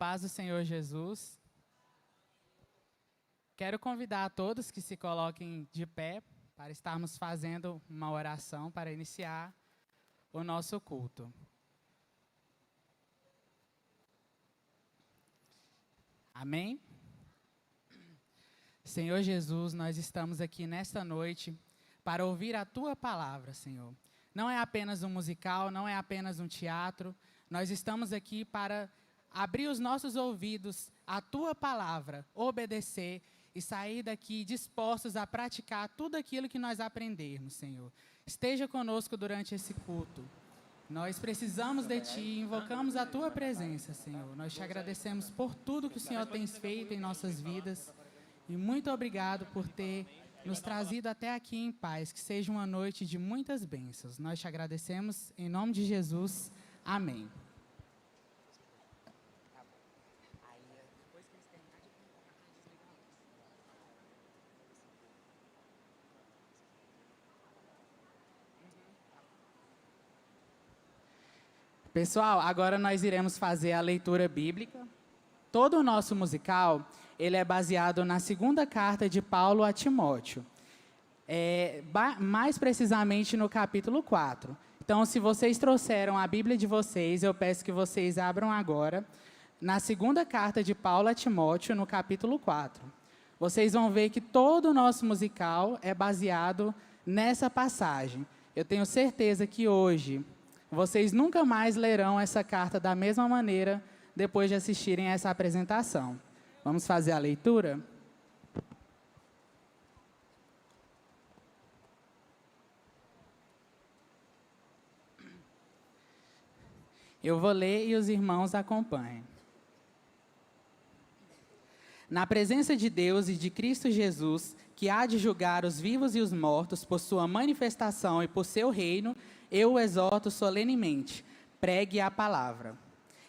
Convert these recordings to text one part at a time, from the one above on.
paz do Senhor Jesus. Quero convidar a todos que se coloquem de pé para estarmos fazendo uma oração para iniciar o nosso culto. Amém? Senhor Jesus, nós estamos aqui nesta noite para ouvir a Tua palavra, Senhor. Não é apenas um musical, não é apenas um teatro. Nós estamos aqui para abrir os nossos ouvidos à Tua palavra, obedecer e sair daqui dispostos a praticar tudo aquilo que nós aprendermos, Senhor. Esteja conosco durante esse culto. Nós precisamos de Ti e invocamos a Tua presença, Senhor. Nós te agradecemos por tudo que o Senhor tem feito em nossas vidas. E muito obrigado por ter nos trazido até aqui em paz. Que seja uma noite de muitas bênçãos. Nós te agradecemos em nome de Jesus. Amém. Pessoal, agora nós iremos fazer a leitura bíblica. Todo o nosso musical, ele é baseado na segunda carta de Paulo a Timóteo. Mais precisamente no capítulo 4. Então, se vocês trouxeram a Bíblia de vocês, eu peço que vocês abram agora na segunda carta de Paulo a Timóteo, no capítulo 4. Vocês vão ver que todo o nosso musical é baseado nessa passagem. Eu tenho certeza que hoje vocês nunca mais lerão essa carta da mesma maneira depois de assistirem essa apresentação. Vamos fazer a leitura? Eu vou ler e os irmãos acompanhem. Na presença de Deus e de Cristo Jesus, que há de julgar os vivos e os mortos por sua manifestação e por seu reino, eu o exorto solenemente, pregue a palavra.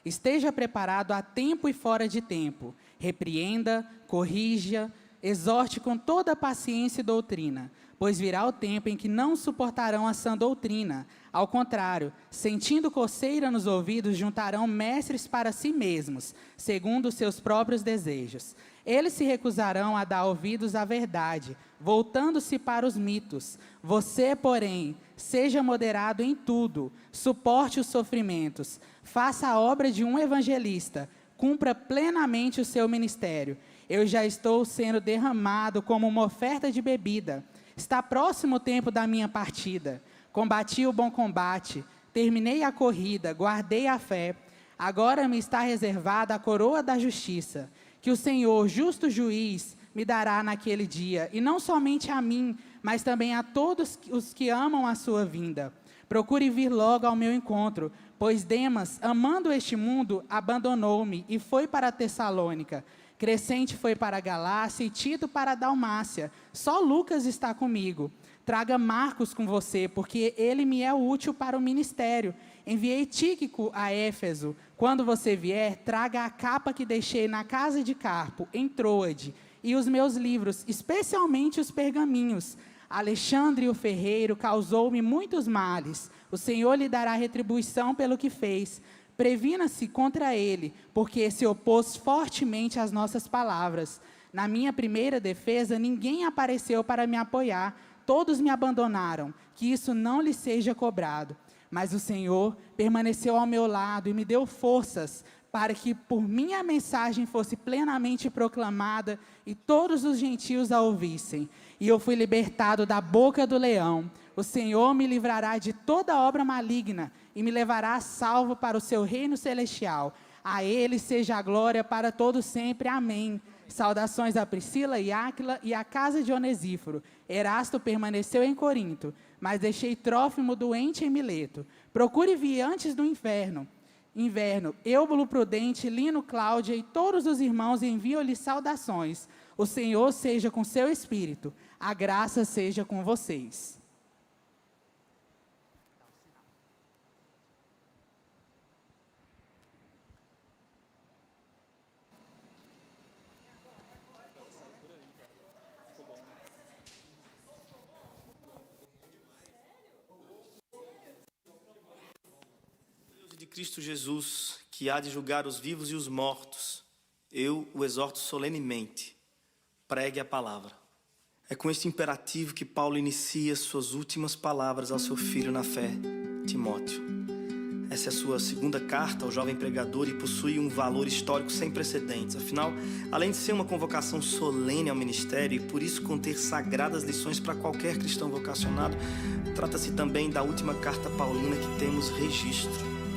Esteja preparado a tempo e fora de tempo, repreenda, corrija, exorte com toda paciência e doutrina, pois virá o tempo em que não suportarão a sã doutrina. Ao contrário, sentindo coceira nos ouvidos, juntarão mestres para si mesmos, segundo os seus próprios desejos. Eles se recusarão a dar ouvidos à verdade, voltando-se para os mitos. Você, porém, seja moderado em tudo, suporte os sofrimentos, faça a obra de um evangelista, cumpra plenamente o seu ministério. Eu já estou sendo derramado como uma oferta de bebida. Está próximo o tempo da minha partida. Combati o bom combate, terminei a corrida, guardei a fé. Agora me está reservada a coroa da justiça, que o Senhor, justo juiz, me dará naquele dia, e não somente a mim, mas também a todos os que amam a sua vinda. Procure vir logo ao meu encontro, pois Demas, amando este mundo, abandonou-me e foi para Tessalônica. Crescente foi para a Galácia e Tito para a Dalmácia. Só Lucas está comigo. Traga Marcos com você, porque ele me é útil para o ministério. Enviei Tíquico a Éfeso. Quando você vier, traga a capa que deixei na casa de Carpo, em Troade, e os meus livros, especialmente os pergaminhos. Alexandre o ferreiro causou-me muitos males. O Senhor lhe dará retribuição pelo que fez. Previna-se contra ele, porque se opôs fortemente às nossas palavras. Na minha primeira defesa, ninguém apareceu para me apoiar. Todos me abandonaram, que isso não lhe seja cobrado. Mas o Senhor permaneceu ao meu lado e me deu forças para que por minha mensagem fosse plenamente proclamada e todos os gentios a ouvissem. E eu fui libertado da boca do leão. O Senhor me livrará de toda obra maligna e me levará a salvo para o seu reino celestial. A Ele seja a glória para todos sempre. Amém. Saudações a Priscila e Áquila e à casa de Onesíforo. Erasto permaneceu em Corinto, mas deixei Trófimo doente em Mileto. Procure vir antes do inverno. Eubulo Prudente, Lino, Cláudia e todos os irmãos enviam-lhe saudações. O Senhor seja com seu espírito. A graça seja com vocês. De Cristo Jesus, que há de julgar os vivos e os mortos, eu o exorto solenemente, pregue a palavra. É com este imperativo que Paulo inicia suas últimas palavras ao seu filho na fé, Timóteo. Essa é a sua segunda carta ao jovem pregador e possui um valor histórico sem precedentes. Afinal, além de ser uma convocação solene ao ministério e por isso conter sagradas lições para qualquer cristão vocacionado, trata-se também da última carta paulina que temos registro.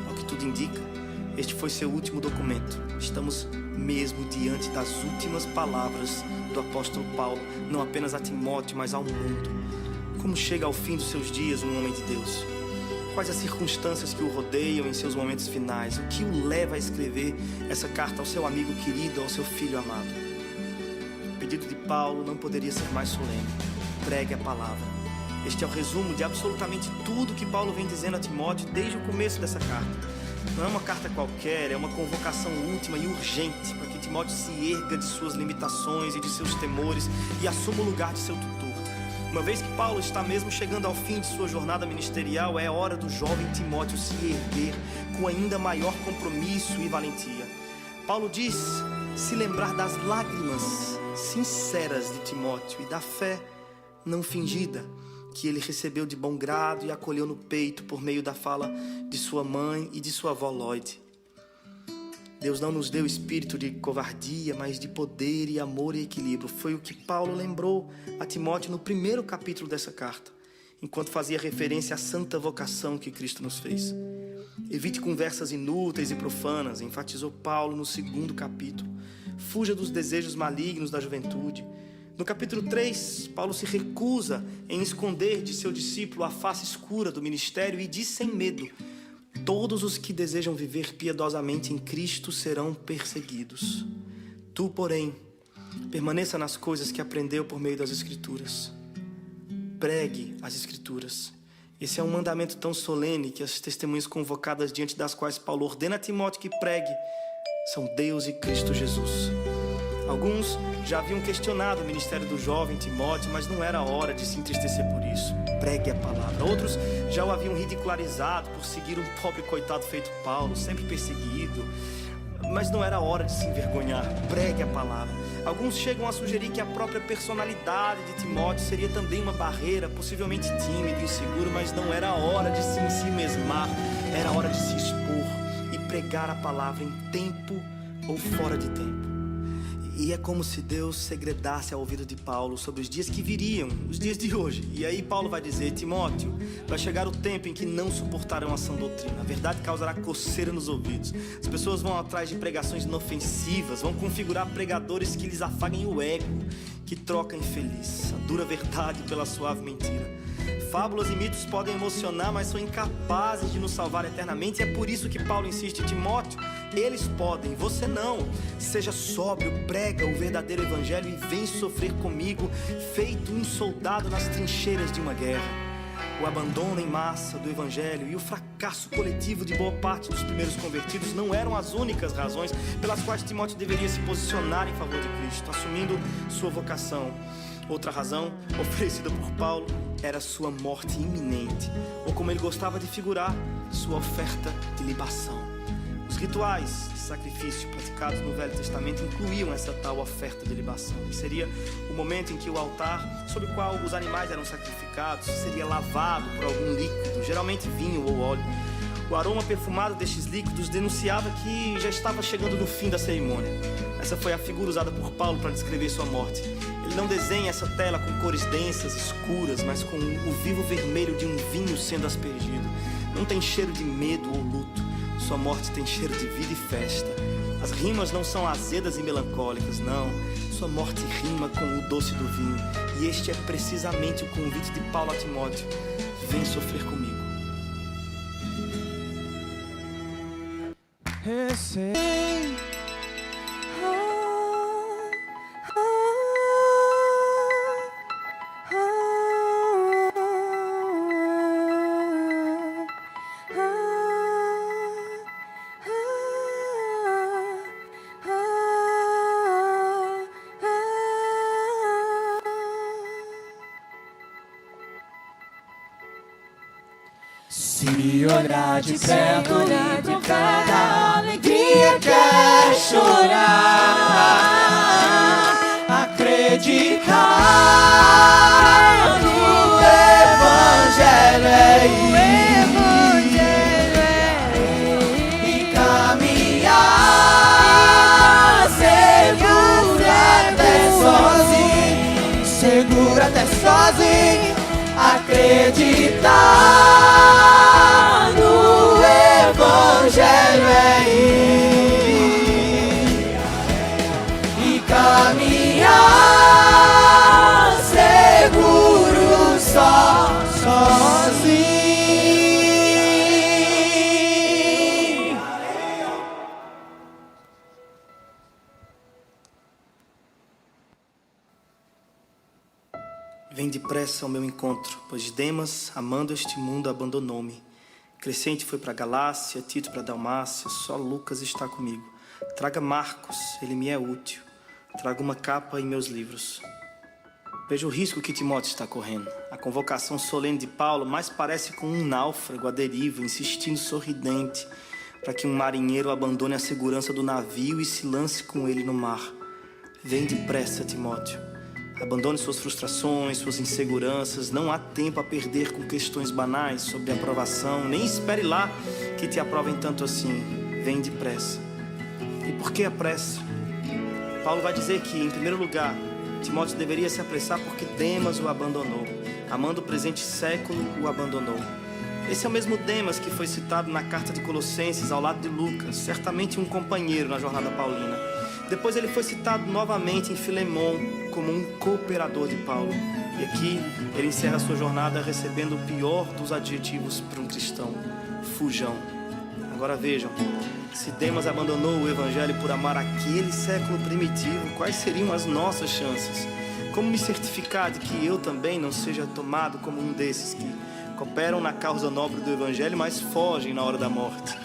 Ao que tudo indica, este foi seu último documento. Estamos mesmo diante das últimas palavras do apóstolo Paulo, não apenas a Timóteo, mas ao mundo. Como chega ao fim dos seus dias um homem de Deus? Quais as circunstâncias que o rodeiam em seus momentos finais? O que o leva a escrever essa carta ao seu amigo querido, ao seu filho amado? O pedido de Paulo não poderia ser mais solene. Pregue a palavra. Este é o resumo de absolutamente tudo que Paulo vem dizendo a Timóteo desde o começo dessa carta. Não é uma carta qualquer, é uma convocação última e urgente para que Timóteo se erga de suas limitações e de seus temores e assuma o lugar de seu tutor. Uma vez que Paulo está mesmo chegando ao fim de sua jornada ministerial, é hora do jovem Timóteo se erguer com ainda maior compromisso e valentia. Paulo diz se lembrar das lágrimas sinceras de Timóteo e da fé não fingida que ele recebeu de bom grado e acolheu no peito por meio da fala de sua mãe e de sua avó Lloyd. Deus não nos deu espírito de covardia, mas de poder e amor e equilíbrio. Foi o que Paulo lembrou a Timóteo no primeiro capítulo dessa carta, enquanto fazia referência à santa vocação que Cristo nos fez. Evite conversas inúteis e profanas, enfatizou Paulo no segundo capítulo. Fuja dos desejos malignos da juventude. No capítulo 3, Paulo se recusa em esconder de seu discípulo a face escura do ministério e diz sem medo: todos os que desejam viver piedosamente em Cristo serão perseguidos. Tu, porém, permaneça nas coisas que aprendeu por meio das Escrituras. Pregue as Escrituras. Esse é um mandamento tão solene que as testemunhas convocadas diante das quais Paulo ordena a Timóteo que pregue são Deus e Cristo Jesus. Alguns já haviam questionado o ministério do jovem Timóteo, mas não era hora de se entristecer por isso. Pregue a palavra. Outros já o haviam ridicularizado por seguir um pobre coitado feito Paulo, sempre perseguido. Mas não era hora de se envergonhar. Pregue a palavra. Alguns chegam a sugerir que a própria personalidade de Timóteo seria também uma barreira, possivelmente tímido, inseguro, mas não era hora de se ensimesmar. Era hora de se expor e pregar a palavra em tempo ou fora de tempo. E é como se Deus segredasse ao ouvido de Paulo sobre os dias que viriam, os dias de hoje. E aí Paulo vai dizer: Timóteo, vai chegar o tempo em que não suportarão a sã doutrina. A verdade causará coceira nos ouvidos. As pessoas vão atrás de pregações inofensivas, vão configurar pregadores que lhes afaguem o ego, que troquem feliz a dura verdade pela suave mentira. Fábulas e mitos podem emocionar, mas são incapazes de nos salvar eternamente. E é por isso que Paulo insiste: Timóteo, eles podem, você não. Seja sóbrio, prega o verdadeiro evangelho e vem sofrer comigo, feito um soldado nas trincheiras de uma guerra. O abandono em massa do evangelho e o fracasso coletivo de boa parte dos primeiros convertidos não eram as únicas razões pelas quais Timóteo deveria se posicionar em favor de Cristo, assumindo sua vocação. Outra razão, oferecida por Paulo, era sua morte iminente, ou como ele gostava de figurar, sua oferta de libação. Os rituais de sacrifício praticados no Velho Testamento incluíam essa tal oferta de libação. E seria o momento em que o altar sobre o qual os animais eram sacrificados seria lavado por algum líquido, geralmente vinho ou óleo. O aroma perfumado destes líquidos denunciava que já estava chegando no fim da cerimônia. Essa foi a figura usada por Paulo para descrever sua morte. Ele não desenha essa tela com cores densas, escuras, mas com o vivo vermelho de um vinho sendo aspergido. Não tem cheiro de medo ou luto. Sua morte tem cheiro de vida e festa. As rimas não são azedas e melancólicas, não. Sua morte rima com o doce do vinho. E este é precisamente o convite de Paulo a Timóteo: vem sofrer comigo. Se Se me olhar de perto e provar da alegria que é chorar, acreditar no Evangelho é ir e caminhar seguro até sozinho, acreditar no Evangelho é ir e caminhar seguro sozinho. Vem depressa ao meu encontro, pois Demas, amando este mundo, abandonou-me. Crescente foi para Galácia, Tito para Dalmácia, só Lucas está comigo. Traga Marcos, ele me é útil. Traga uma capa e meus livros. Veja o risco que Timóteo está correndo. A convocação solene de Paulo mais parece com um náufrago à deriva, insistindo sorridente, para que um marinheiro abandone a segurança do navio e se lance com ele no mar. Vem depressa, Timóteo. Abandone suas frustrações, suas inseguranças. Não há tempo a perder com questões banais sobre aprovação. Nem espere lá que te aprovem tanto assim. Vem depressa. E por que a pressa? Paulo vai dizer que, em primeiro lugar, Timóteo deveria se apressar porque Demas o abandonou. Amando o presente século, o abandonou. Esse é o mesmo Demas que foi citado na carta de Colossenses ao lado de Lucas, certamente um companheiro na jornada paulina. Depois ele foi citado novamente em Filemon como um cooperador de Paulo. E aqui ele encerra sua jornada recebendo o pior dos adjetivos para um cristão: fujão. Agora vejam, se Demas abandonou o evangelho por amar aquele século primitivo, quais seriam as nossas chances? Como me certificar de que eu também não seja tomado como um desses que cooperam na causa nobre do evangelho, mas fogem na hora da morte?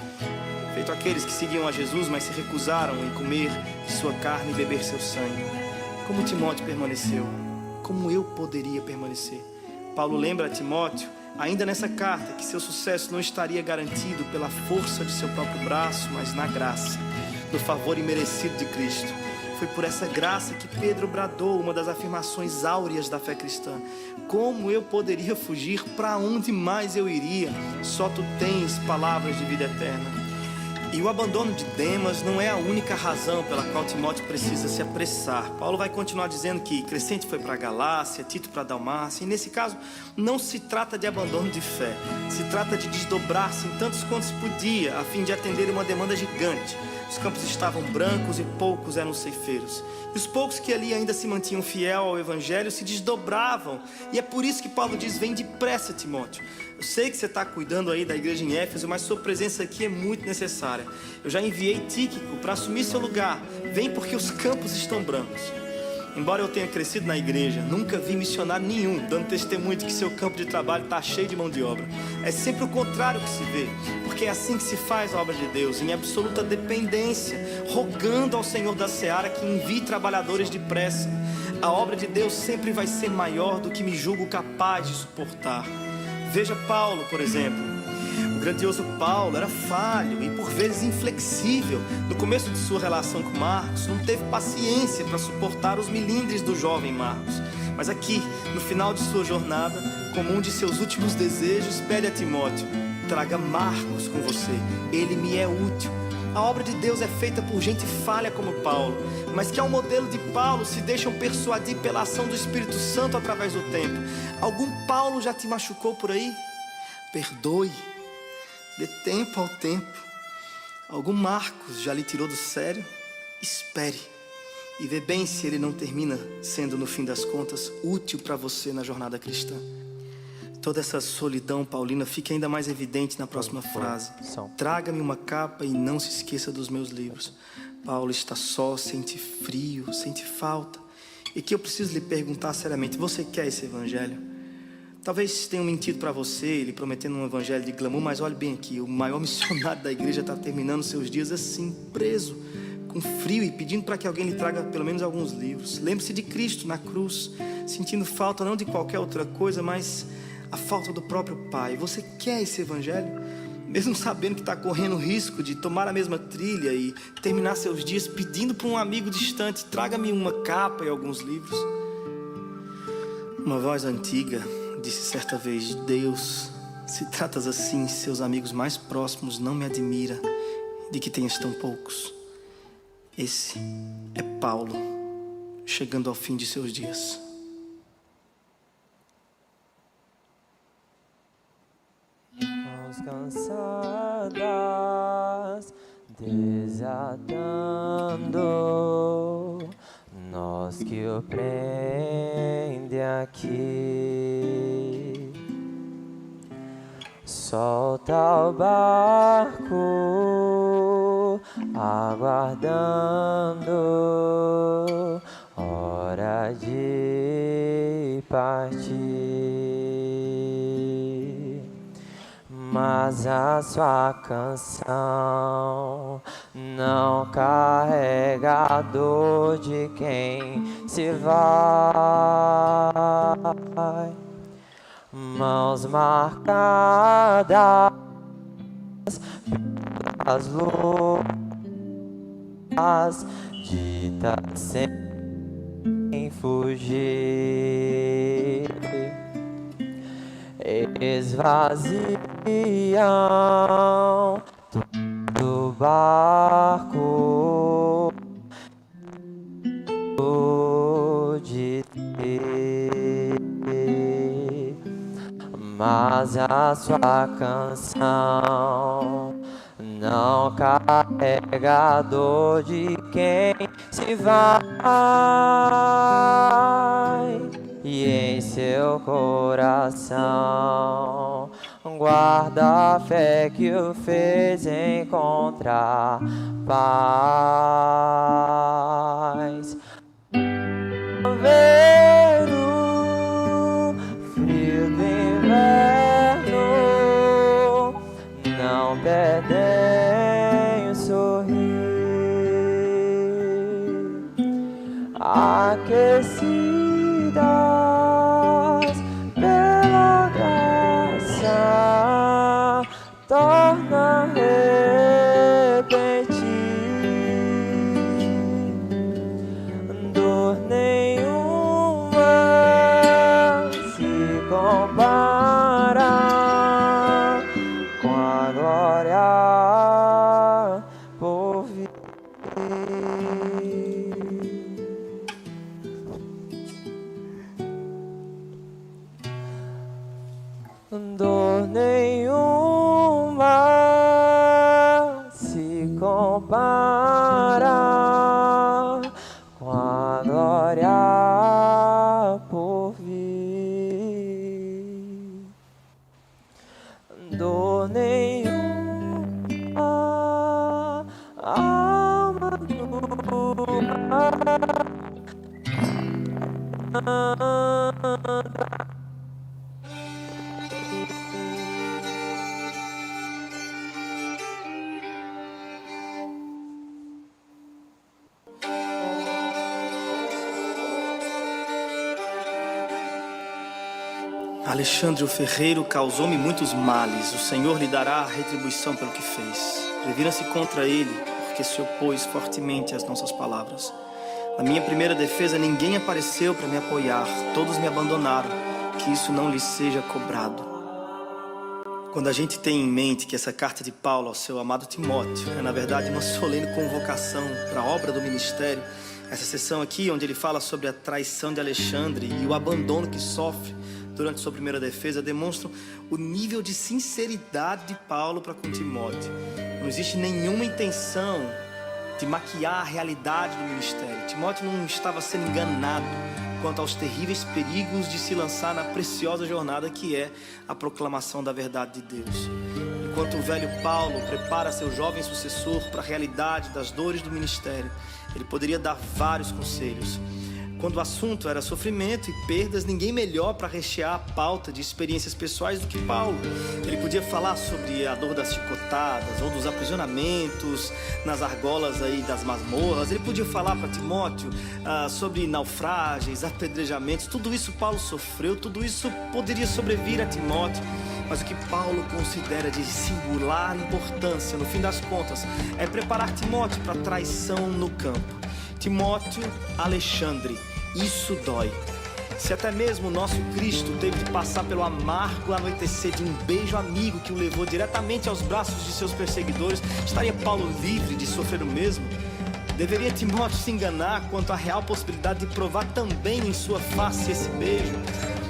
Feito aqueles que seguiam a Jesus, mas se recusaram em comer sua carne e beber seu sangue. Como Timóteo permaneceu? Como eu poderia permanecer? Paulo lembra a Timóteo, ainda nessa carta, que seu sucesso não estaria garantido pela força de seu próprio braço, mas na graça, no favor imerecido de Cristo. Foi por essa graça que Pedro bradou uma das afirmações áureas da fé cristã: como eu poderia fugir? Para onde mais eu iria? Só tu tens palavras de vida eterna. E o abandono de Demas não é a única razão pela qual Timóteo precisa se apressar. Paulo vai continuar dizendo que Crescente foi para Galácia, Tito para Dalmácia. E nesse caso, não se trata de abandono de fé. Se trata de desdobrar-se em tantos quantos se podia, a fim de atender uma demanda gigante. Os campos estavam brancos e poucos eram ceifeiros. E os poucos que ali ainda se mantinham fiel ao evangelho se desdobravam. E é por isso que Paulo diz: vem depressa, Timóteo. Eu sei que você está cuidando aí da igreja em Éfeso, mas sua presença aqui é muito necessária. Eu já enviei Tíquico para assumir seu lugar. Vem porque os campos estão brancos. Embora eu tenha crescido na igreja, nunca vi missionário nenhum dando testemunho de que seu campo de trabalho está cheio de mão de obra. É sempre o contrário que se vê, porque é assim que se faz a obra de Deus, em absoluta dependência, rogando ao Senhor da Seara que envie trabalhadores depressa. A obra de Deus sempre vai ser maior do que me julgo capaz de suportar. Veja Paulo, por exemplo. O grandioso Paulo era falho e por vezes inflexível. No começo de sua relação com Marcos, não teve paciência para suportar os milindres do jovem Marcos. Mas aqui, no final de sua jornada, como um de seus últimos desejos, pede a Timóteo: traga Marcos com você, ele me é útil. A obra de Deus é feita por gente falha como Paulo, mas que ao modelo de Paulo se deixam persuadir pela ação do Espírito Santo através do tempo. Algum Paulo já te machucou por aí? Perdoe. Dê tempo ao tempo. Algum Marcos já lhe tirou do sério? Espere e vê bem se ele não termina sendo, no fim das contas, útil para você na jornada cristã. Toda essa solidão paulina fica ainda mais evidente na próxima frase: traga-me uma capa e não se esqueça dos meus livros. Paulo está só, sente frio, sente falta. E que eu preciso lhe perguntar seriamente: você quer esse evangelho? Talvez tenham mentido para você, ele prometendo um evangelho de glamour, mas olhe bem aqui, o maior missionário da igreja está terminando seus dias assim, preso, com frio e pedindo para que alguém lhe traga pelo menos alguns livros. Lembre-se de Cristo na cruz, sentindo falta não de qualquer outra coisa, mas a falta do próprio pai. Você quer esse evangelho? Mesmo sabendo que está correndo o risco de tomar a mesma trilha e terminar seus dias pedindo para um amigo distante: traga-me uma capa e alguns livros. Uma voz antiga disse certa vez: Deus, se tratas assim, seus amigos mais próximos, não me admira de que tenhas tão poucos. Esse é Paulo, chegando ao fim de seus dias. Mãos cansadas, desatando nós que o prende aqui. Solta o barco, aguardando hora de partir. Mas a sua canção não carrega a dor de quem se vai. Mãos marcadas pelas lutas, dita sem fugir, esvaziam do barco de ter. Mas a sua canção não carrega a dor de quem se vai. E em seu coração guarda a fé que o fez encontrar paz. Ver o frio do inverno, não perdem o sorrir, aquecidas pela graça, torna a repetir. Dor nenhuma se compara com a glória por vir. Dor nenhuma se compara com a glória por vir. Dor nenhuma, alma nua. Alexandre o ferreiro causou-me muitos males. O Senhor lhe dará a retribuição pelo que fez. Revira-se contra ele, porque se opôs fortemente às nossas palavras. Na minha primeira defesa, ninguém apareceu para me apoiar. Todos me abandonaram. Que isso não lhe seja cobrado. Quando a gente tem em mente que essa carta de Paulo ao seu amado Timóteo é, na verdade, uma solene convocação para a obra do ministério, essa sessão aqui, onde ele fala sobre a traição de Alexandre e o abandono que sofre durante sua primeira defesa, demonstram o nível de sinceridade de Paulo para com Timóteo. Não existe nenhuma intenção de maquiar a realidade do ministério. Timóteo não estava sendo enganado quanto aos terríveis perigos de se lançar na preciosa jornada que é a proclamação da verdade de Deus. Enquanto o velho Paulo prepara seu jovem sucessor para a realidade das dores do ministério, ele poderia dar vários conselhos. Quando o assunto era sofrimento e perdas, ninguém melhor para rechear a pauta de experiências pessoais do que Paulo. Ele podia falar sobre a dor das chicotadas ou dos aprisionamentos nas argolas aí das masmorras. Ele podia falar para Timóteo sobre naufrágios, apedrejamentos. Tudo isso Paulo sofreu, tudo isso poderia sobrevir a Timóteo. Mas o que Paulo considera de singular importância, no fim das contas, é preparar Timóteo para a traição no campo. Timóteo, Alexandre, isso dói. Se até mesmo o nosso Cristo teve de passar pelo amargo anoitecer de um beijo amigo que o levou diretamente aos braços de seus perseguidores, estaria Paulo livre de sofrer o mesmo? Deveria Timóteo se enganar quanto à real possibilidade de provar também em sua face esse beijo?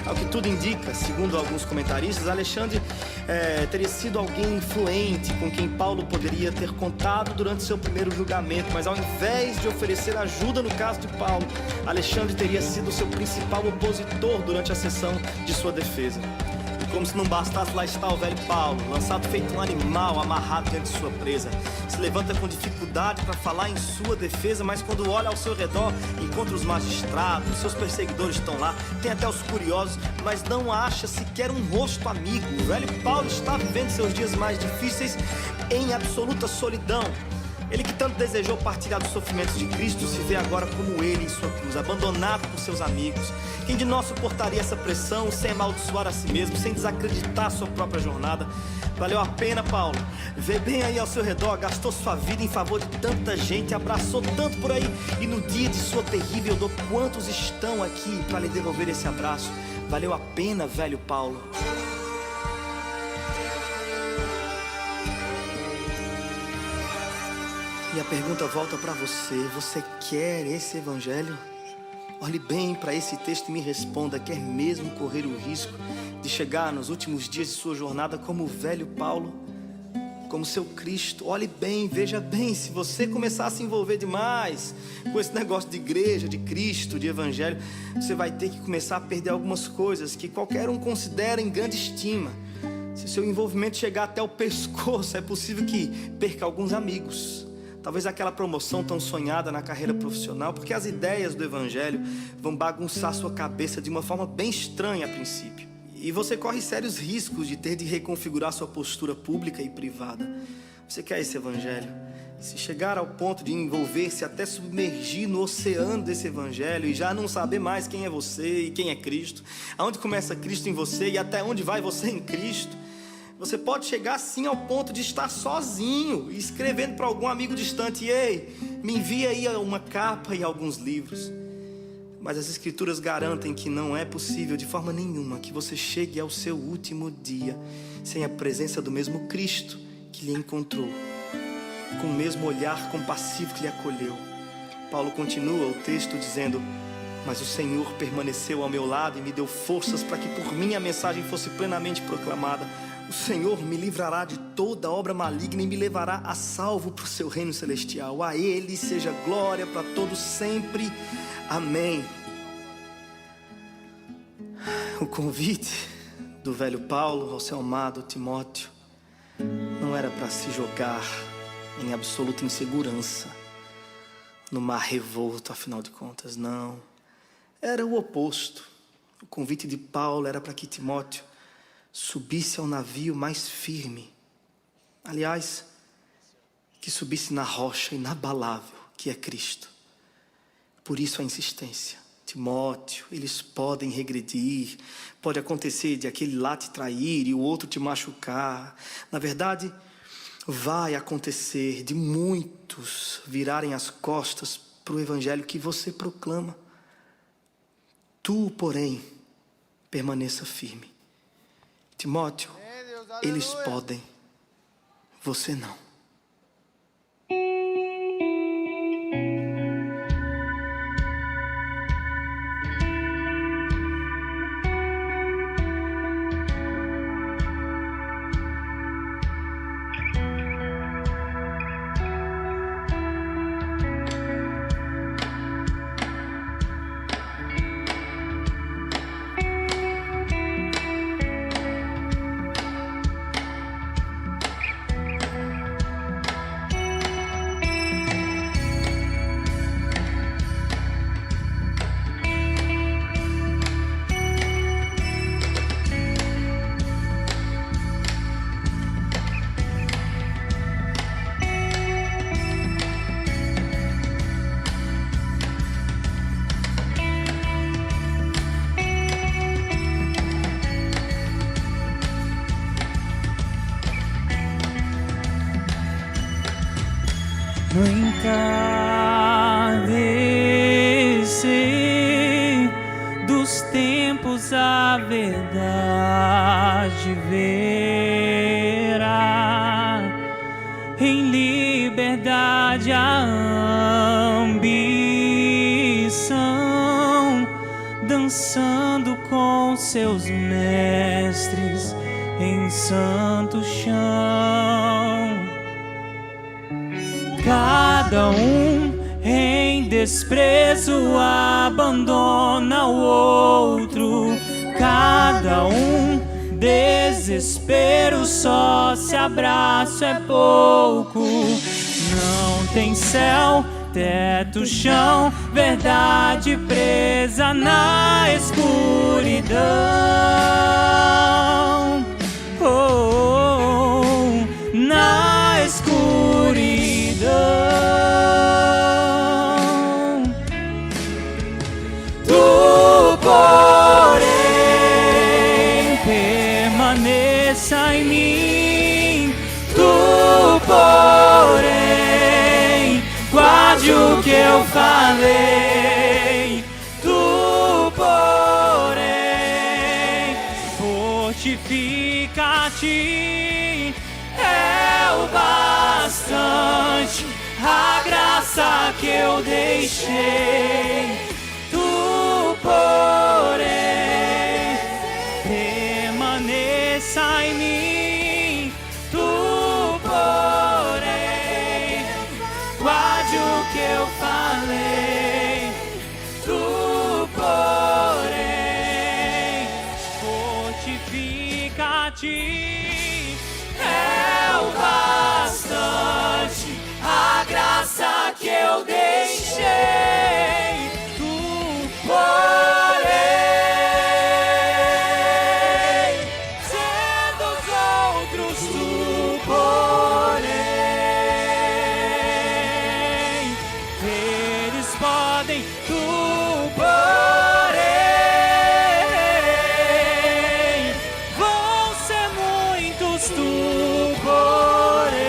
Ao que tudo indica, segundo alguns comentaristas, Alexandre teria sido alguém influente com quem Paulo poderia ter contado durante seu primeiro julgamento, mas ao invés de oferecer ajuda no caso de Paulo, Alexandre teria sido seu principal opositor durante a sessão de sua defesa. E como se não bastasse, lá está o velho Paulo, lançado feito um animal, amarrado dentro de sua presa. Se levanta com dificuldade para falar em sua defesa, mas quando olha ao seu redor, encontra os magistrados, seus perseguidores estão lá, tem até os curiosos, mas não acha sequer um rosto amigo. O velho Paulo está vivendo seus dias mais difíceis em absoluta solidão. Ele que tanto desejou partilhar dos sofrimentos de Cristo se vê agora como ele em sua cruz, abandonado por seus amigos. Quem de nós suportaria essa pressão sem amaldiçoar a si mesmo, sem desacreditar a sua própria jornada? Valeu a pena, Paulo. Vê bem aí ao seu redor, gastou sua vida em favor de tanta gente, abraçou tanto por aí, e no dia de sua terrível dor, quantos estão aqui para lhe devolver esse abraço? Valeu a pena, velho Paulo. E a pergunta volta para você: você quer esse evangelho? Olhe bem para esse texto e me responda: quer mesmo correr o risco de chegar nos últimos dias de sua jornada como o velho Paulo, como seu Cristo? Olhe bem, veja bem, se você começar a se envolver demais com esse negócio de igreja, de Cristo, de evangelho, você vai ter que começar a perder algumas coisas que qualquer um considera em grande estima. Se seu envolvimento chegar até o pescoço, é possível que perca alguns amigos, talvez aquela promoção tão sonhada na carreira profissional, porque as ideias do evangelho vão bagunçar sua cabeça de uma forma bem estranha a princípio. E você corre sérios riscos de ter de reconfigurar sua postura pública e privada. Você quer esse evangelho? Se chegar ao ponto de envolver-se até submergir no oceano desse evangelho e já não saber mais quem é você e quem é Cristo, aonde começa Cristo em você e até onde vai você em Cristo, você pode chegar assim ao ponto de estar sozinho e escrevendo para algum amigo distante: ei, me envia aí uma capa e alguns livros. Mas as escrituras garantem que não é possível de forma nenhuma que você chegue ao seu último dia sem a presença do mesmo Cristo que lhe encontrou, com o mesmo olhar compassivo que lhe acolheu. Paulo continua o texto dizendo: mas o Senhor permaneceu ao meu lado e me deu forças para que por mim a mensagem fosse plenamente proclamada. O Senhor me livrará de toda obra maligna e me levará a salvo para o seu reino celestial. A Ele seja glória para todos sempre. Amém. O convite do velho Paulo ao seu amado Timóteo não era para se jogar em absoluta insegurança no mar revolto, afinal de contas, não. Era o oposto. O convite de Paulo era para que Timóteo subisse ao navio mais firme. Aliás, que subisse na rocha inabalável que é Cristo. Por isso a insistência: Timóteo, eles podem regredir, pode acontecer de aquele lá te trair e o outro te machucar. Na verdade, vai acontecer de muitos virarem as costas para o evangelho que você proclama. Tu, porém, permaneça firme. Timóteo, eles podem, você não. a verdade verá, em liberdade a ambição, dançando com seus mestres em santo chão. Cada um em desprezo abandona o outro, cada um desespero, só se abraço é pouco. Não tem céu, teto, chão, verdade presa na escuridão. Oh, oh, oh, na escuridão. Tu, porém, permaneça em mim. Tu, porém, guarde o que eu falei. Tu, porém, fortifica-te, é o bastante a graça que eu deixei. Tu, porém, permaneça em mim. Tu, porém, guarde o que eu falei. Tu, porém, fortifica-te, é o bastante a graça que eu deixei. Tu, porém, sendo os outros, tu, porém, eles podem, tu, porém, vão ser muitos, tu, porém,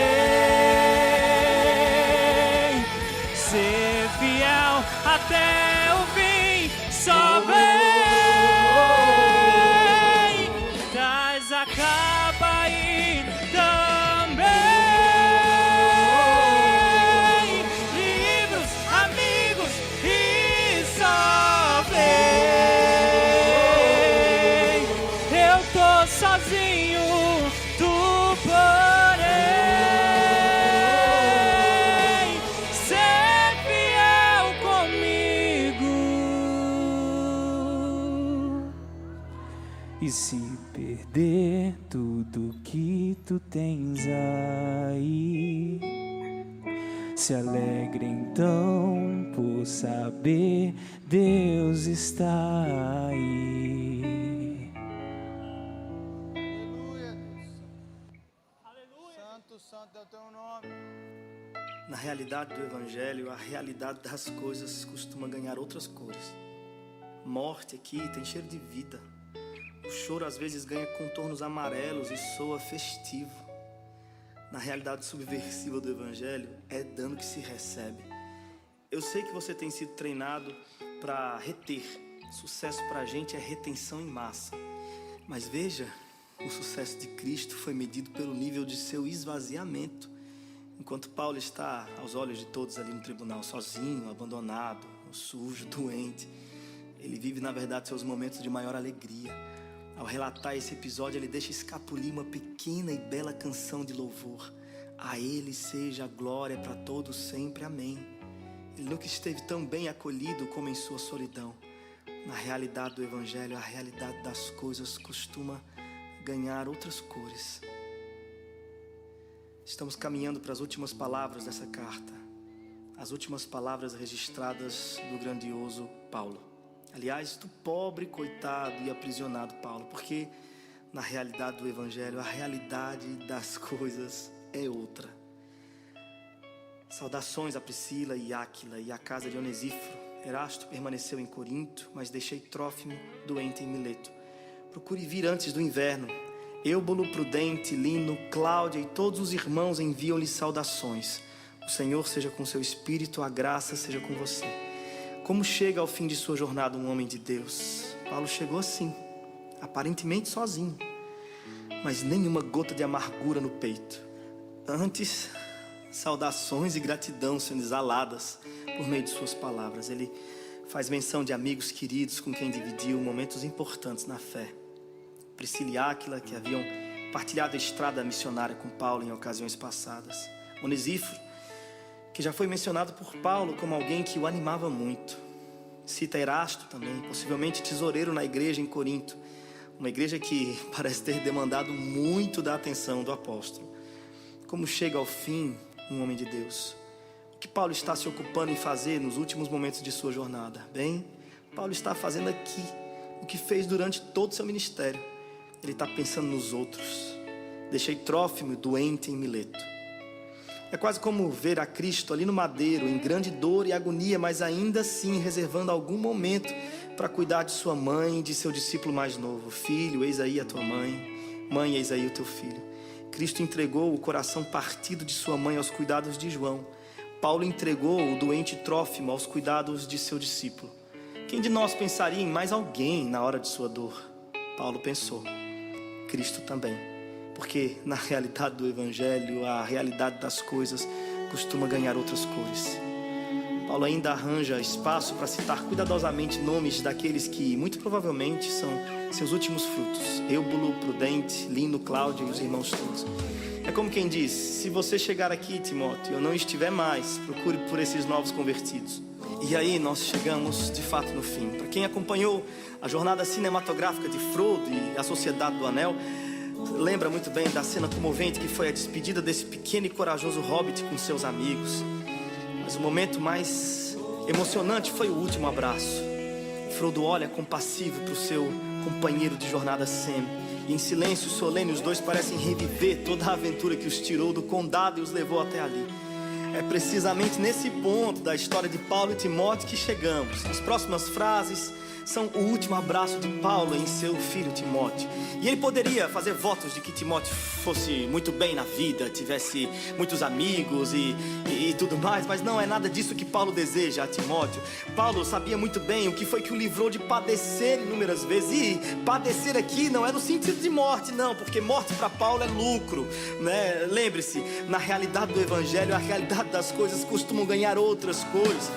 ser fiel até o fim, só vem, traz a capa e também livros, amigos e só vem. Eu tô sozinho, tu, porém, ser fiel comigo. E se perder tudo que tu tens aí, se alegre então por saber Deus está aí. Santo, santo é o teu nome. Na realidade do Evangelho, a realidade das coisas costuma ganhar outras cores. Morte aqui tem cheiro de vida. O choro às vezes ganha contornos amarelos e soa festivo. Na realidade subversiva do Evangelho, é dano que se recebe. Eu sei que você tem sido treinado para reter. Sucesso para a gente é retenção em massa. Mas veja, o sucesso de Cristo foi medido pelo nível de seu esvaziamento. Enquanto Paulo está, aos olhos de todos ali no tribunal, sozinho, abandonado, sujo, doente, ele vive, na verdade, seus momentos de maior alegria. Ao relatar esse episódio, ele deixa escapulir uma pequena e bela canção de louvor. A Ele seja a glória para todos sempre. Amém. Ele nunca esteve tão bem acolhido como em sua solidão. Na realidade do Evangelho, a realidade das coisas costuma ganhar outras cores. Estamos caminhando para as últimas palavras dessa carta. As últimas palavras registradas do grandioso Paulo. Aliás, do pobre, coitado e aprisionado Paulo, porque na realidade do Evangelho, a realidade das coisas é outra. Saudações a Priscila e Áquila e a casa de Onesíforo. Erasto permaneceu em Corinto, mas deixei Trófimo doente em Mileto. Procure vir antes do inverno. Eubolo, Prudente, Lino, Cláudia e todos os irmãos enviam-lhe saudações. O Senhor seja com seu espírito, a graça seja com você. Como chega ao fim de sua jornada um homem de Deus? Paulo chegou assim, aparentemente sozinho, mas nenhuma gota de amargura no peito. Antes, saudações e gratidão sendo exaladas por meio de suas palavras. Ele faz menção de amigos queridos com quem dividiu momentos importantes na fé. Priscila e Áquila, que haviam partilhado a estrada missionária com Paulo em ocasiões passadas. Onesíforo, que já foi mencionado por Paulo como alguém que o animava muito. Cita Erasto também, possivelmente tesoureiro na igreja em Corinto, uma igreja que parece ter demandado muito da atenção do apóstolo. Como chega ao fim um homem de Deus? O que Paulo está se ocupando em fazer nos últimos momentos de sua jornada? Bem, Paulo está fazendo aqui o que fez durante todo o seu ministério. Ele está pensando nos outros. Deixei Trófimo doente em Mileto. É quase como ver a Cristo ali no madeiro, em grande dor e agonia, mas ainda assim reservando algum momento para cuidar de sua mãe e de seu discípulo mais novo. Filho, eis aí a tua mãe. Mãe, eis aí o teu filho. Cristo entregou o coração partido de sua mãe aos cuidados de João. Paulo entregou o doente Trófimo aos cuidados de seu discípulo. Quem de nós pensaria em mais alguém na hora de sua dor? Paulo pensou. Cristo também. Porque na realidade do Evangelho, a realidade das coisas costuma ganhar outras cores. Paulo ainda arranja espaço para citar cuidadosamente nomes daqueles que muito provavelmente são seus últimos frutos. Eubulo, Prudente, Lino, Cláudio e os irmãos todos. É como quem diz, se você chegar aqui, Timóteo, e eu não estiver mais, procure por esses novos convertidos. E aí nós chegamos de fato no fim. Para quem acompanhou a jornada cinematográfica de Frodo e a Sociedade do Anel, lembra muito bem da cena comovente que foi a despedida desse pequeno e corajoso hobbit com seus amigos. Mas o momento mais emocionante foi o último abraço. Frodo olha compassivo para o seu companheiro de jornada Sam. E em silêncio solene os dois parecem reviver toda a aventura que os tirou do condado e os levou até ali. É precisamente nesse ponto da história de Paulo e Timóteo que chegamos. As próximas frases são o último abraço de Paulo em seu filho Timóteo. E ele poderia fazer votos de que Timóteo fosse muito bem na vida, tivesse muitos amigos e tudo mais, mas não é nada disso que Paulo deseja a Timóteo. Paulo sabia muito bem o que foi que o livrou de padecer inúmeras vezes. E padecer aqui não é no sentido de morte, não, porque morte para Paulo é lucro, né? Lembre-se, na realidade do Evangelho, a realidade das coisas costumam ganhar outras cores.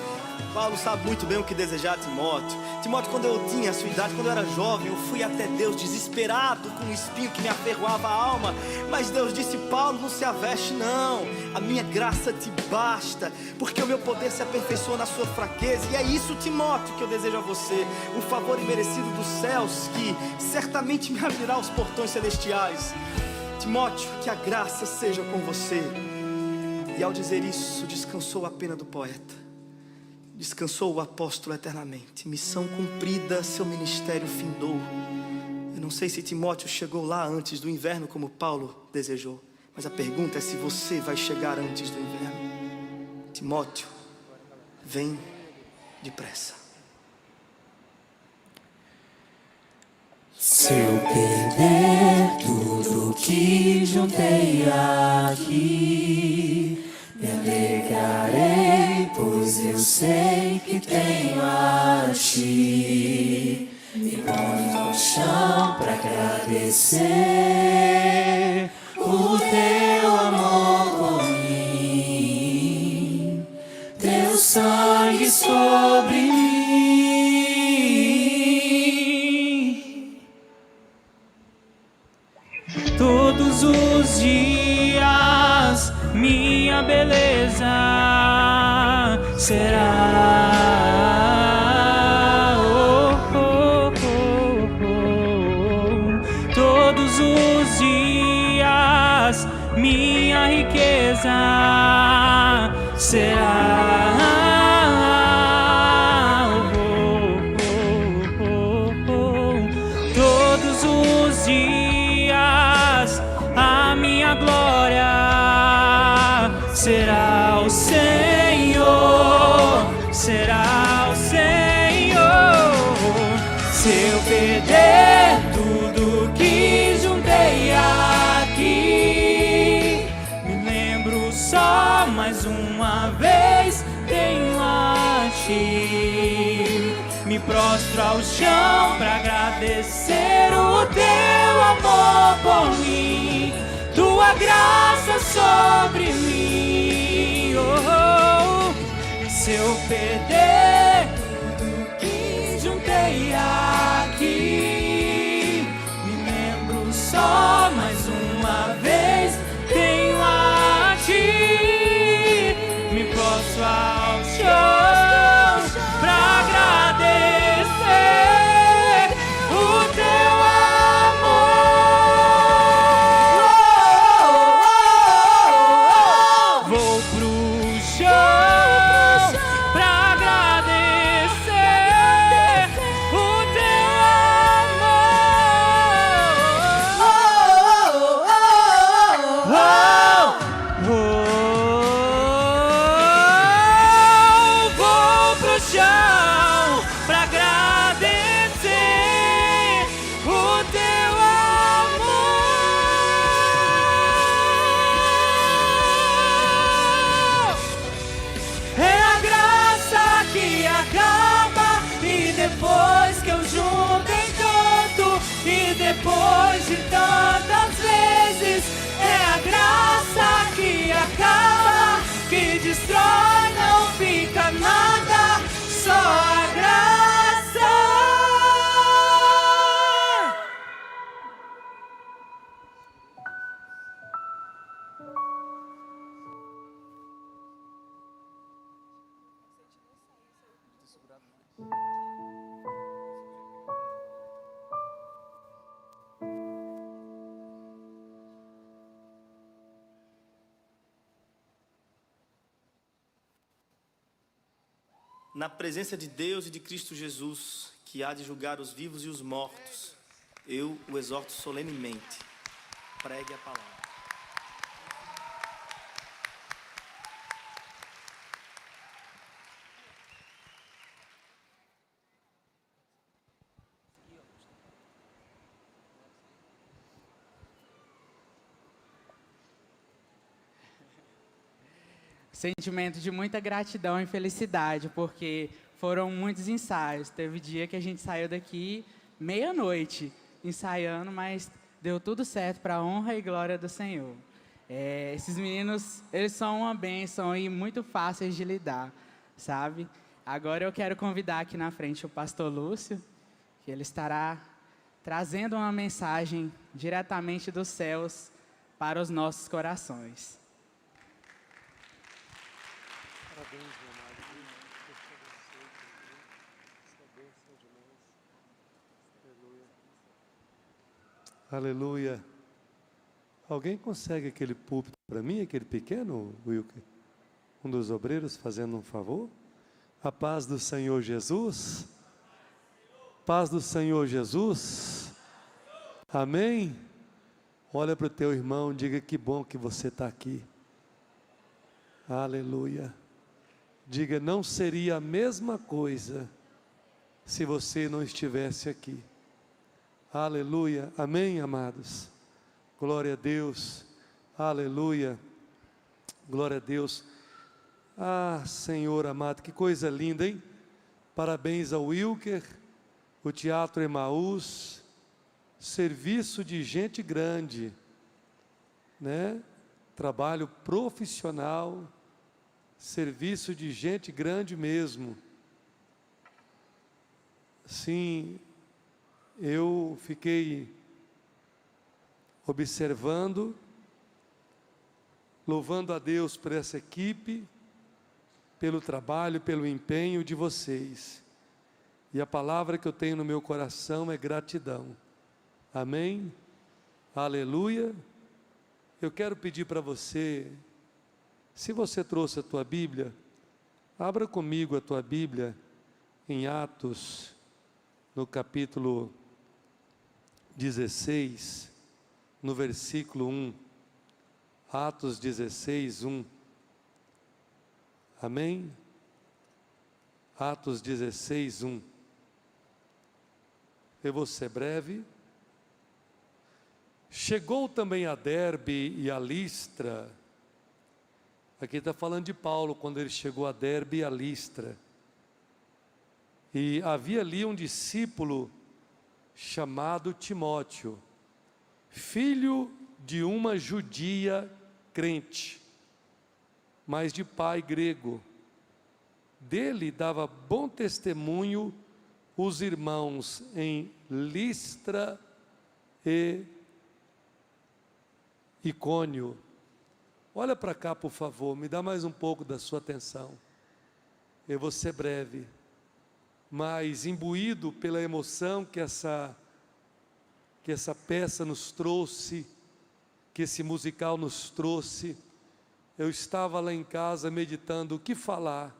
Paulo sabe muito bem o que desejar a Timóteo. Timóteo, quando eu tinha a sua idade, quando eu era jovem, eu fui até Deus desesperado com um espinho que me aferroava a alma. Mas Deus disse, Paulo, não se aveste não, a minha graça te basta, porque o meu poder se aperfeiçoa na sua fraqueza. E é isso, Timóteo, que eu desejo a você, o favor imerecido dos céus, que certamente me abrirá os portões celestiais. Timóteo, que a graça seja com você. E ao dizer isso, descansou a pena do poeta. Descansou o apóstolo eternamente. Missão cumprida, seu ministério findou. Eu não sei se Timóteo chegou lá antes do inverno como Paulo desejou, mas a pergunta é se você vai chegar antes do inverno. Timóteo, vem depressa. Se eu perder tudo que juntei aqui, me alegrarei, pois eu sei que tenho a ti. Me ponho no chão pra agradecer o teu amor por mim, teu sangue sobre mim. Todos os dias minha beleza será todos os dias minha riqueza será todos os dias a minha glória será o Senhor, será o Senhor. Se eu perder tudo que juntei aqui, me lembro só mais uma vez, tenho a ti. Me prostro ao chão pra agradecer o teu amor por mim, tua graça sobre mim. Oh, oh. Se eu perder tudo que juntei aqui, me lembro só mais uma vez, tenho a ti. Me prostro ao chão pra agradecer o teu amor. Vou pro chão pra agradecer o teu amor. Vou pro chão pra agradecer o teu amor. É a graça que acaba, e depois que eu juntei tanto, e depois de tantas vezes, é a graça que acaba, que destrói, não fica nada, só a graça. Na presença de Deus e de Cristo Jesus, que há de julgar os vivos e os mortos, eu o exorto solenemente. Pregue a palavra. Sentimento de muita gratidão e felicidade, porque foram muitos ensaios. Teve dia que a gente saiu daqui meia-noite ensaiando, mas deu tudo certo para a honra e glória do Senhor. Esses meninos, eles são uma bênção e muito fáceis de lidar, sabe? Agora eu quero convidar aqui na frente o pastor Lúcio, que ele estará trazendo uma mensagem diretamente dos céus para os nossos corações. Parabéns, meu amado. Deus te abençoe, essa bênção demais. Aleluia. Aleluia. Alguém consegue aquele púlpito para mim, aquele pequeno, Wilker? Um dos obreiros fazendo um favor? A paz do Senhor Jesus. Paz do Senhor Jesus. Amém? Olha para o teu irmão, diga que bom que você está aqui. Aleluia. Diga, não seria a mesma coisa se você não estivesse aqui. Aleluia. Amém, amados? Glória a Deus. Aleluia. Glória a Deus. Ah, Senhor amado, que coisa linda, hein? Parabéns ao Wilker, o Teatro Emaús, serviço de gente grande, né? Trabalho profissional, serviço de gente grande mesmo. Sim, eu fiquei observando, louvando a Deus por essa equipe, pelo trabalho, pelo empenho de vocês. E a palavra que eu tenho no meu coração é gratidão. Amém? Aleluia. Eu quero pedir para você, se você trouxe a tua Bíblia, abra comigo a tua Bíblia em Atos, no capítulo 16, no versículo 1. Atos 16, 1. Amém? Atos 16, 1. Eu vou ser breve. Chegou também a Derbe e a Listra. Aqui está falando de Paulo, quando ele chegou a Derbe e a Listra. E havia ali um discípulo chamado Timóteo, filho de uma judia crente, mas de pai grego. Dele dava bom testemunho os irmãos em Listra e Icônio. Olha para cá, por favor, me dá mais um pouco da sua atenção. Eu vou ser breve, mas imbuído pela emoção que essa peça nos trouxe, que esse musical nos trouxe, eu estava lá em casa meditando o que falar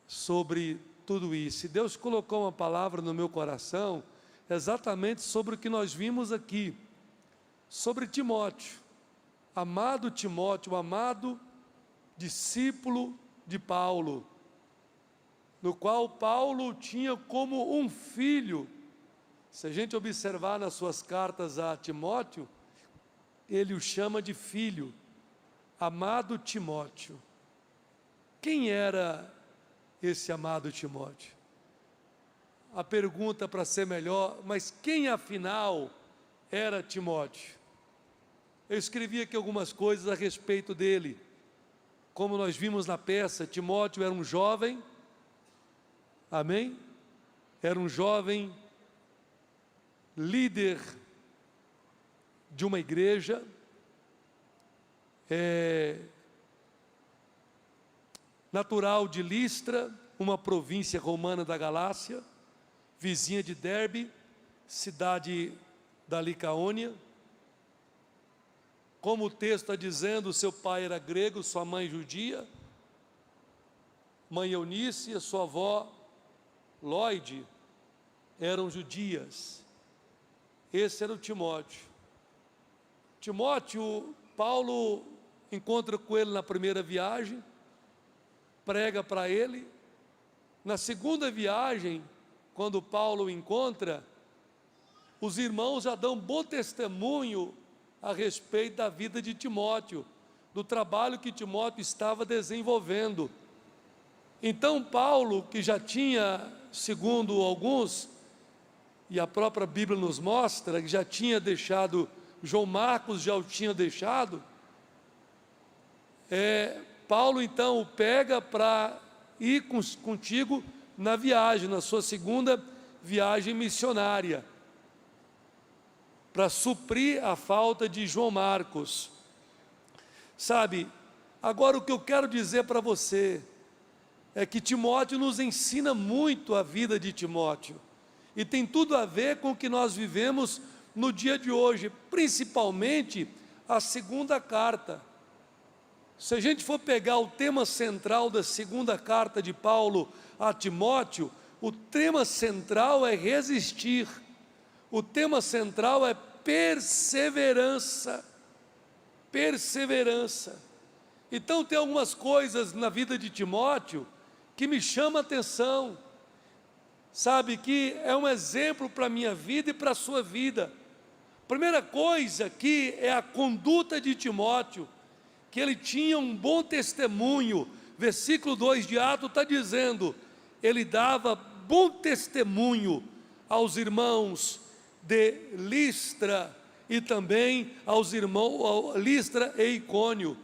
sobre tudo isso. E Deus colocou uma palavra no meu coração, exatamente sobre o que nós vimos aqui, sobre Timóteo, amado Timóteo, amado discípulo de Paulo, no qual Paulo tinha como um filho. Se a gente observar nas suas cartas a Timóteo, ele o chama de filho, amado Timóteo. Quem era esse amado Timóteo? A pergunta, para ser melhor, mas quem afinal era Timóteo? Eu escrevi aqui algumas coisas a respeito dele. Como nós vimos na peça, Timóteo era um jovem, amém? Era um jovem líder de uma igreja, natural de Listra, uma província romana da Galácia, vizinha de Derbe, cidade da Licaônia. Como o texto está dizendo, seu pai era grego, sua mãe judia, mãe Eunice e sua avó Lóide eram judias. Esse era o Timóteo. Timóteo, Paulo encontra com ele na primeira viagem, prega para ele. Na segunda viagem, quando Paulo o encontra, os irmãos já dão bom testemunho a respeito da vida de Timóteo, do trabalho que Timóteo estava desenvolvendo. Então Paulo, que já tinha, segundo alguns, e a própria Bíblia nos mostra, que já tinha deixado, João Marcos já o tinha deixado, Paulo então o pega para ir contigo na viagem, na sua segunda viagem missionária, para suprir a falta de João Marcos. Sabe, agora o que eu quero dizer para você é que Timóteo nos ensina muito a vida de Timóteo, e tem tudo a ver com o que nós vivemos no dia de hoje, principalmente a segunda carta. Se a gente for pegar o tema central da segunda carta de Paulo a Timóteo, o tema central é resistir, o tema central é perseverança, perseverança. Então tem algumas coisas na vida de Timóteo que me chamam a atenção, sabe, que é um exemplo para a minha vida e para a sua vida. Primeira coisa aqui é a conduta de Timóteo, que ele tinha um bom testemunho. Versículo 2 de Atos está dizendo, ele dava bom testemunho aos irmãos de Listra e também aos irmãos Listra e Icônio.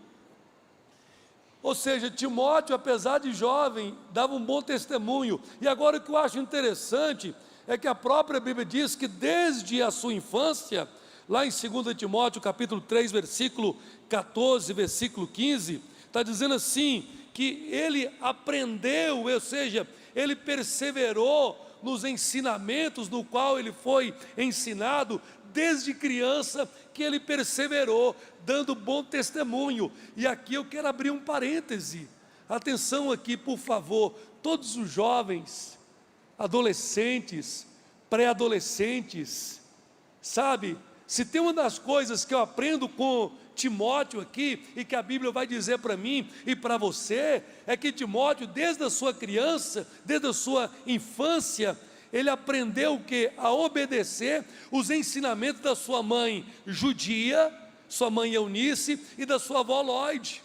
Ou seja, Timóteo, apesar de jovem, dava um bom testemunho. E agora o que eu acho interessante é que a própria Bíblia diz que desde a sua infância, lá em 2 Timóteo capítulo 3, versículo 14, versículo 15, está dizendo assim, que ele aprendeu, ou seja, ele perseverou nos ensinamentos no qual ele foi ensinado, desde criança que ele perseverou, dando bom testemunho. E aqui eu quero abrir um parêntese, atenção aqui por favor, todos os jovens, adolescentes, pré-adolescentes, sabe, se tem uma das coisas que eu aprendo com Timóteo aqui, e que a Bíblia vai dizer para mim e para você, é que Timóteo, desde a sua criança, desde a sua infância, ele aprendeu o quê? A obedecer os ensinamentos da sua mãe judia, sua mãe Eunice, e da sua avó Lóide.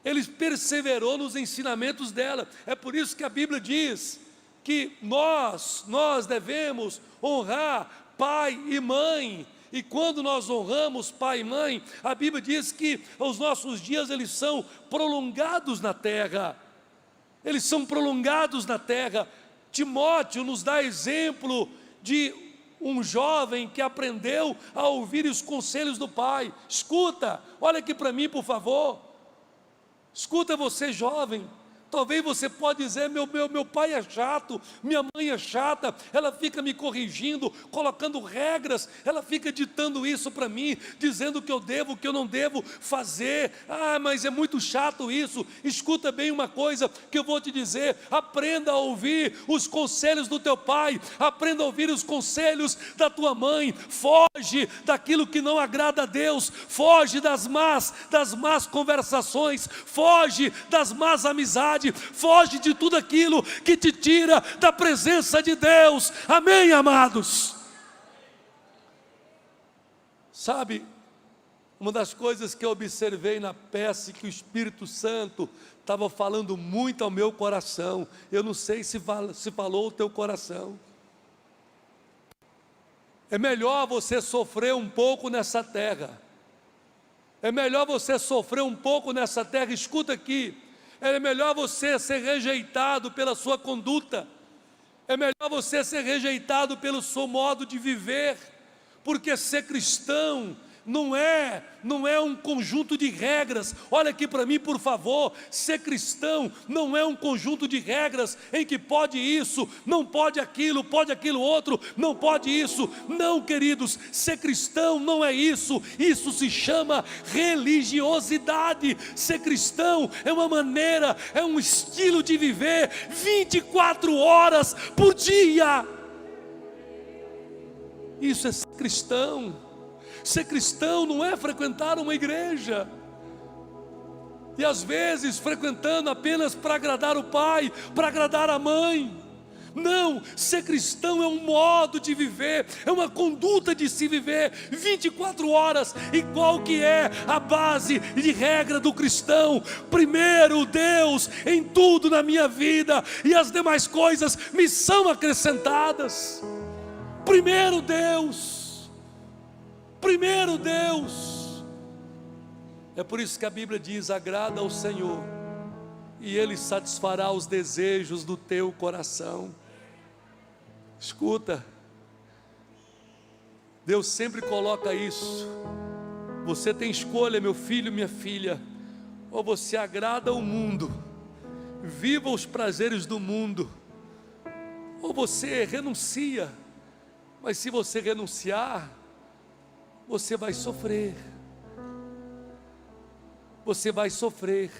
Ele perseverou nos ensinamentos dela. É por isso que a Bíblia diz que nós devemos honrar pai e mãe. E quando nós honramos pai e mãe, a Bíblia diz que os nossos dias eles são prolongados na terra. Eles são prolongados na terra. Timóteo nos dá exemplo de um jovem que aprendeu a ouvir os conselhos do pai. Escuta, olha aqui para mim, por favor. Escuta, você jovem. Talvez você pode dizer, meu pai é chato, minha mãe é chata, ela fica me corrigindo, colocando regras, ela fica ditando isso para mim, dizendo o que eu devo, o que eu não devo fazer. Ah, mas é muito chato isso. Escuta bem uma coisa que eu vou te dizer: aprenda a ouvir os conselhos do teu pai, aprenda a ouvir os conselhos da tua mãe. Foge daquilo que não agrada a Deus, foge das más conversações, foge das más amizades, foge de tudo aquilo que te tira da presença de Deus. Amém, amados? Sabe, uma das coisas que eu observei na peça, que o Espírito Santo estava falando muito ao meu coração, eu não sei se falou o teu coração. É melhor você sofrer um pouco nessa terra, é melhor você sofrer um pouco nessa terra. Escuta aqui, é melhor você ser rejeitado pela sua conduta, é melhor você ser rejeitado pelo seu modo de viver, porque ser cristão não é um conjunto de regras. Olha aqui para mim, por favor. Ser cristão não é um conjunto de regras em que pode isso, não pode aquilo outro, não pode isso. Não, queridos, ser cristão não é isso. Isso se chama religiosidade. Ser cristão é uma maneira, é um estilo de viver 24 horas por dia. Isso é ser cristão. Ser cristão não é frequentar uma igreja, e às vezes frequentando apenas para agradar o pai, para agradar a mãe. Não, ser cristão é um modo de viver, é uma conduta de se viver 24 horas. E qual que é a base de regra do cristão? Primeiro Deus em tudo na minha vida, e as demais coisas me são acrescentadas. Primeiro Deus. Primeiro Deus. É por isso que a Bíblia diz: agrada ao Senhor e Ele satisfará os desejos do teu coração. Escuta, Deus sempre coloca isso. Você tem escolha, meu filho, minha filha. Ou você agrada ao mundo, viva os prazeres do mundo, ou você renuncia. Mas se você renunciar, você vai sofrer. Você vai sofrer.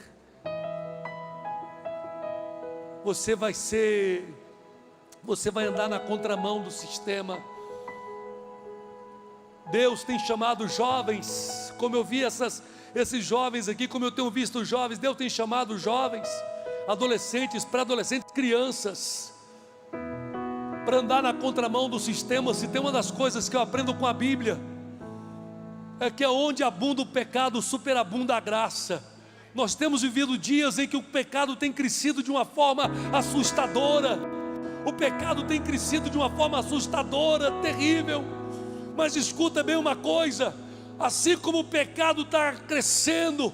Você vai andar na contramão do sistema. Deus tem chamado jovens, como eu vi esses jovens aqui, como eu tenho visto jovens. Deus tem chamado jovens, adolescentes, pré-adolescentes, crianças, para andar na contramão do sistema. Se tem uma das coisas que eu aprendo com a Bíblia, é que onde abunda o pecado, superabunda a graça. Nós temos vivido dias em que o pecado tem crescido de uma forma assustadora. O pecado tem crescido de uma forma assustadora, terrível. Mas escuta bem uma coisa: assim como o pecado está crescendo,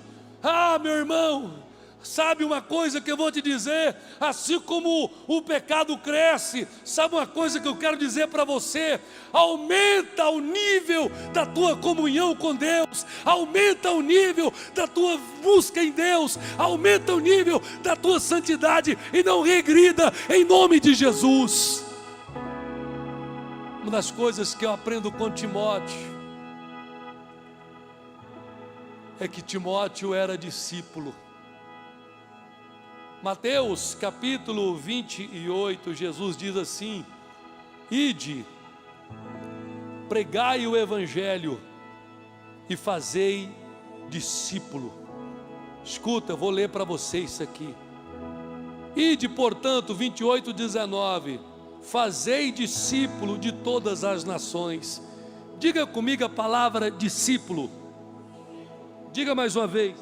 meu irmão, sabe uma coisa que eu vou te dizer? Assim como o pecado cresce, sabe uma coisa que eu quero dizer para você? Aumenta o nível da tua comunhão com Deus, aumenta o nível da tua busca em Deus, aumenta o nível da tua santidade, e não regrida, em nome de Jesus. Uma das coisas que eu aprendo com Timóteo é que Timóteo era discípulo. Mateus capítulo 28, Jesus diz assim: ide, pregai o evangelho e fazei discípulo. Escuta, eu vou ler para vocês isso aqui. Ide, portanto, 28, 19, fazei discípulo de todas as nações. Diga comigo a palavra discípulo. Diga mais uma vez.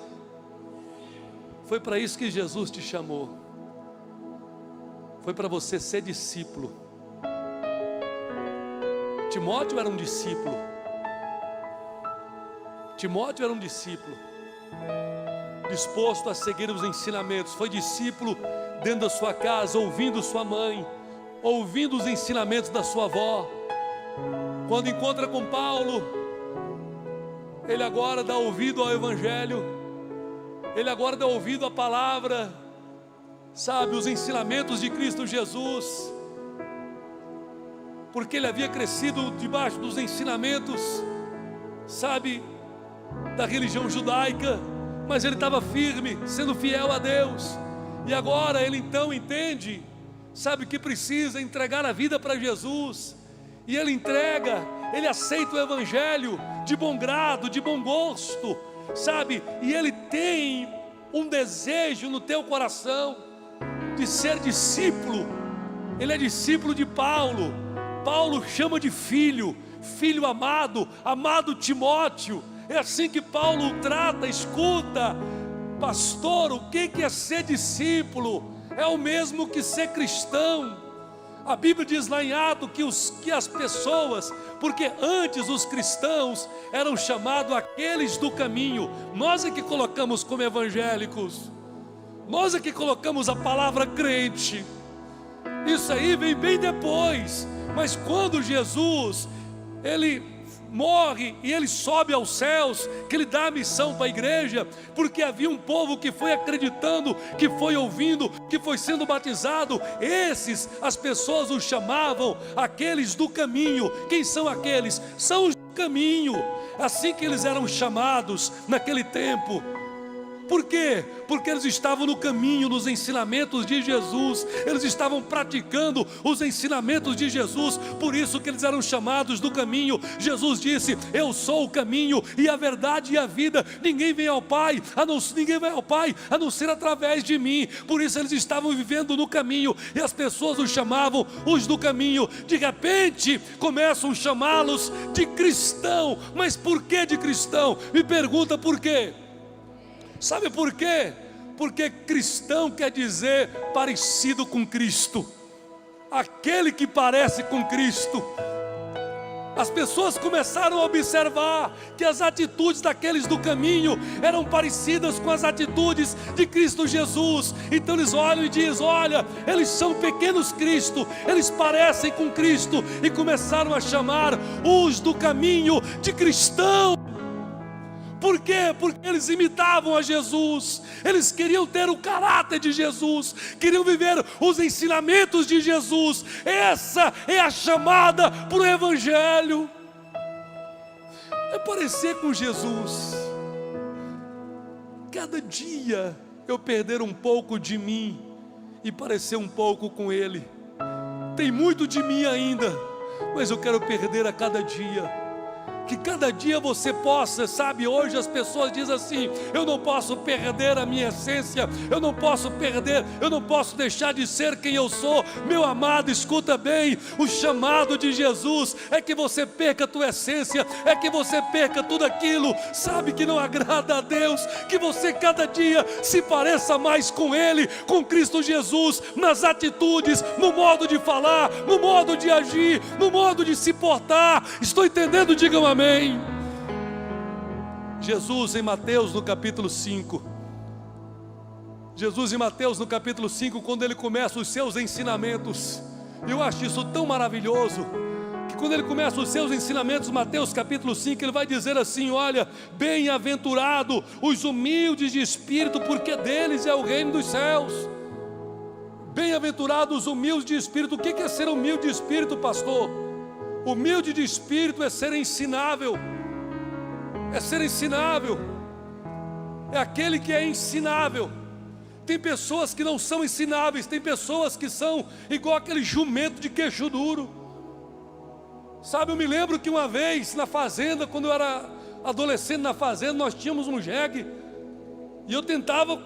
Foi para isso que Jesus te chamou. foi para você ser discípulo. Timóteo era um discípulo. Timóteo era um discípulo, disposto a seguir os ensinamentos. Foi discípulo dentro da sua casa, ouvindo sua mãe, ouvindo os ensinamentos da sua avó. Quando encontra com Paulo, ele agora dá ouvido ao Evangelho, ele agora dá ouvido à palavra, sabe, os ensinamentos de Cristo Jesus, porque ele havia crescido debaixo dos ensinamentos, sabe, da religião judaica, mas ele estava firme, sendo fiel a Deus. E agora ele então entende, sabe, que precisa entregar a vida para Jesus. E ele entrega, ele aceita o Evangelho de bom grado, de bom gosto, sabe? E ele tem um desejo no teu coração de ser discípulo. Ele é discípulo de Paulo. Paulo chama de filho, filho amado, amado Timóteo. É assim que Paulo o trata. Escuta, pastor, o que é ser discípulo? É o mesmo que ser cristão. A Bíblia diz lá em Atos que as pessoas, porque antes os cristãos eram chamados aqueles do caminho. Nós é que colocamos como evangélicos, nós é que colocamos a palavra crente. Isso aí vem bem depois. Mas quando Jesus, ele morre e ele sobe aos céus, que ele dá a missão para a igreja, porque havia um povo que foi acreditando, que foi ouvindo, que foi sendo batizado. Esses, as pessoas os chamavam aqueles do caminho. Quem são aqueles? São os do caminho, assim que eles eram chamados naquele tempo. Por quê? Porque eles estavam no caminho, nos ensinamentos de Jesus. Eles estavam praticando os ensinamentos de Jesus. Por isso que eles eram chamados do caminho. Jesus disse: eu sou o caminho e a verdade e a vida. Ninguém vai ao Pai a não ser através de mim. Por isso eles estavam vivendo no caminho, e as pessoas os chamavam os do caminho. De repente começam a chamá-los de cristão. Mas por que de cristão? Me pergunta por quê? Sabe por quê? Porque cristão quer dizer parecido com Cristo, aquele que parece com Cristo. As pessoas começaram a observar que as atitudes daqueles do caminho eram parecidas com as atitudes de Cristo Jesus. Então eles olham e dizem: olha, eles são pequenos Cristo, eles parecem com Cristo. E começaram a chamar os do caminho de cristão. Por quê? Porque eles imitavam a Jesus, eles queriam ter o caráter de Jesus, queriam viver os ensinamentos de Jesus. Essa é a chamada para o Evangelho, é parecer com Jesus. Cada dia eu perder um pouco de mim e parecer um pouco com Ele. Tem muito de mim ainda, mas eu quero perder a cada dia. Que cada dia você possa, sabe, hoje as pessoas dizem assim: eu não posso perder a minha essência, eu não posso deixar de ser quem eu sou. Meu amado, escuta bem, o chamado de Jesus é que você perca a tua essência, é que você perca tudo aquilo, sabe, que não agrada a Deus, que você cada dia se pareça mais com Ele, com Cristo Jesus, nas atitudes, no modo de falar, no modo de agir, no modo de se portar. Estou entendendo? Digam amém. Jesus em Mateus no capítulo 5, quando ele começa os seus ensinamentos, eu acho isso tão maravilhoso, que quando ele começa os seus ensinamentos, Mateus capítulo 5, ele vai dizer assim: olha, bem-aventurado os humildes de espírito, porque deles é o reino dos céus. Bem-aventurados os humildes de espírito. O que é ser humilde de espírito, pastor? Humilde de espírito é ser ensinável. É ser ensinável. É aquele que é ensinável. Tem pessoas que não são ensináveis. Tem pessoas que são igual aquele jumento de queixo duro. Sabe, eu me lembro que uma vez na fazenda, quando eu era adolescente na fazenda, nós tínhamos um jegue. E eu tentava,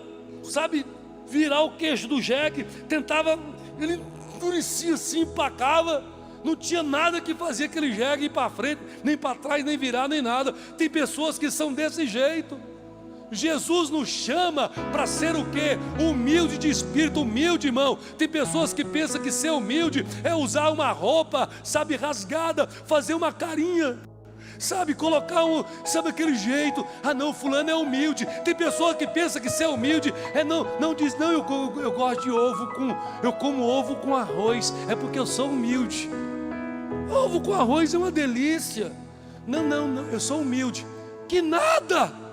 sabe, virar o queixo do jegue. Tentava, ele endurecia assim, empacava. Não tinha nada que fazia aquele jegue ir para frente, nem para trás, nem virar, nem nada. Tem pessoas que são desse jeito. Jesus nos chama para ser o quê? Humilde de espírito, humilde, irmão. Tem pessoas que pensam que ser humilde é usar uma roupa, sabe, rasgada, fazer uma carinha, sabe, colocar sabe, aquele jeito. Ah não, fulano é humilde. Tem pessoa que pensa que ser humilde é não diz, não, eu gosto de ovo eu como ovo com arroz, é porque eu sou humilde. Ovo com arroz é uma delícia. Não, eu sou humilde. Que nada!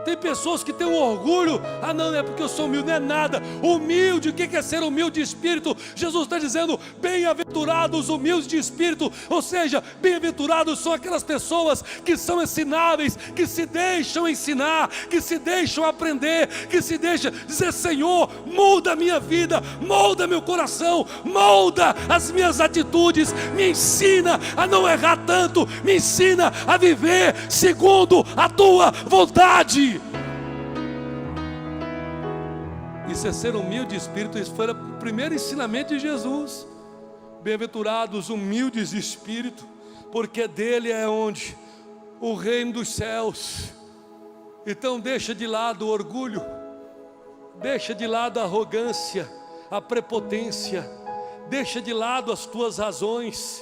Tem pessoas que têm um orgulho. Ah não, é porque eu sou humilde. Não é nada. Humilde, o que é ser humilde de espírito? Jesus está dizendo, bem-aventurados humildes de espírito. Ou seja, bem-aventurados são aquelas pessoas que são ensináveis, que se deixam ensinar, que se deixam aprender, que se deixam dizer, Senhor, molda a minha vida, molda meu coração, molda as minhas atitudes, me ensina a não errar tanto, me ensina a viver segundo a tua vontade. Isso é ser humilde de espírito. Isso foi o primeiro ensinamento de Jesus. Bem-aventurados humildes de espírito, porque dele é onde? O reino dos céus. Então deixa de lado o orgulho, deixa de lado a arrogância, a prepotência, deixa de lado as tuas razões.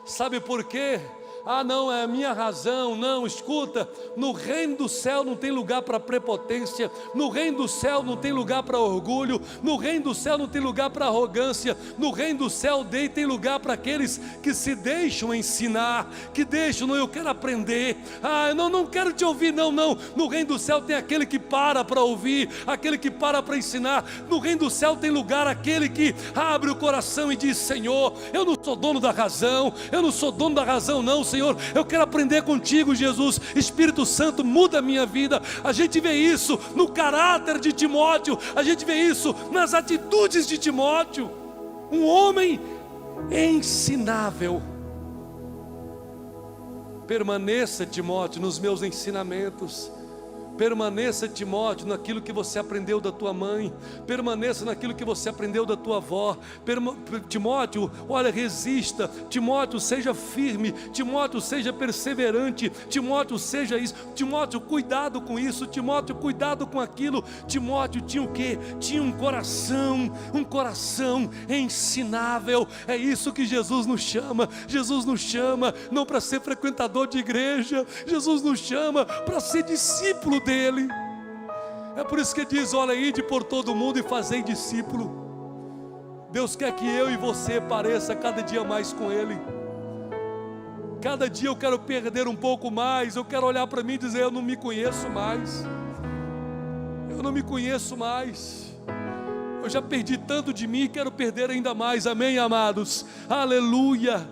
Sabe por quê? Ah não, é a minha razão. Não, escuta, no reino do céu não tem lugar para prepotência, no reino do céu não tem lugar para orgulho, no reino do céu não tem lugar para arrogância, no reino do céu tem lugar para aqueles que se deixam ensinar, que deixam, não, eu quero aprender, ah, eu não quero te ouvir, não, no reino do céu tem aquele que para ouvir, aquele que para ensinar. No reino do céu tem lugar aquele que abre o coração e diz, Senhor, eu não sou dono da razão, eu não sou dono da razão não, Senhor, eu quero aprender contigo, Jesus. Espírito Santo, muda a minha vida. A gente vê isso no caráter de Timóteo, a gente vê isso nas atitudes de Timóteo. Um homem ensinável. Permaneça, Timóteo, nos meus ensinamentos. Permaneça, Timóteo, naquilo que você aprendeu da tua mãe. Permaneça naquilo que você aprendeu da tua avó. Timóteo, olha, resista. Timóteo, seja firme. Timóteo, seja perseverante. Timóteo, seja isso. Timóteo, cuidado com isso. Timóteo, cuidado com aquilo. Timóteo tinha o quê? Tinha um coração ensinável. É isso que Jesus nos chama. Jesus nos chama não para ser frequentador de igreja. Jesus nos chama para ser discípulo dele. É por isso que diz, olha, ide por todo mundo e fazei discípulo. Deus quer que eu e você pareça cada dia mais com ele. Cada dia eu quero perder um pouco mais. Eu quero olhar para mim e dizer, eu não me conheço mais. Eu não me conheço mais. Eu já perdi tanto de mim e quero perder ainda mais. Amém, amados? Aleluia.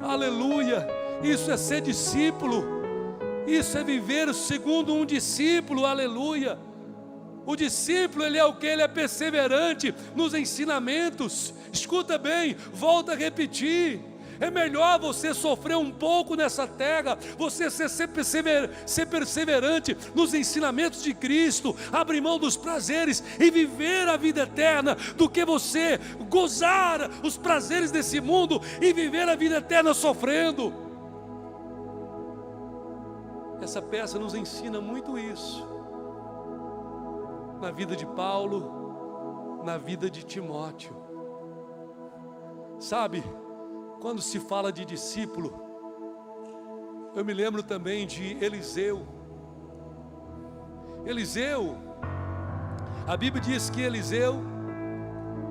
Aleluia. Isso é ser discípulo. Isso é viver segundo um discípulo, aleluia. O discípulo, ele é o que? Ele é perseverante nos ensinamentos. Escuta bem, volta a repetir. É melhor você sofrer um pouco nessa terra, você ser perseverante nos ensinamentos de Cristo, abrir mão dos prazeres e viver a vida eterna, do que você gozar os prazeres desse mundo e viver a vida eterna sofrendo. Essa peça nos ensina muito isso, na vida de Paulo, na vida de Timóteo. Sabe, quando se fala de discípulo, eu me lembro também de Eliseu. A Bíblia diz que Eliseu,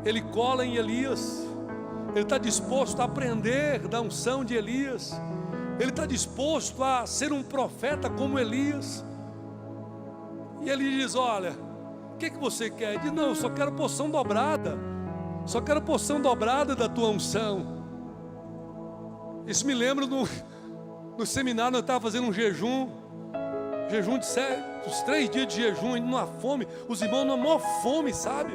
ele cola em Elias, ele está disposto a aprender da unção de Elias. Ele está disposto a ser um profeta como Elias. E ele diz, olha, o que você quer? Ele diz, não, eu só quero porção dobrada. Só quero porção dobrada da tua unção. Isso me lembra no seminário, eu estava fazendo um jejum de os 3 dias de jejum, indo numa fome. Os irmãos numa maior fome, sabe?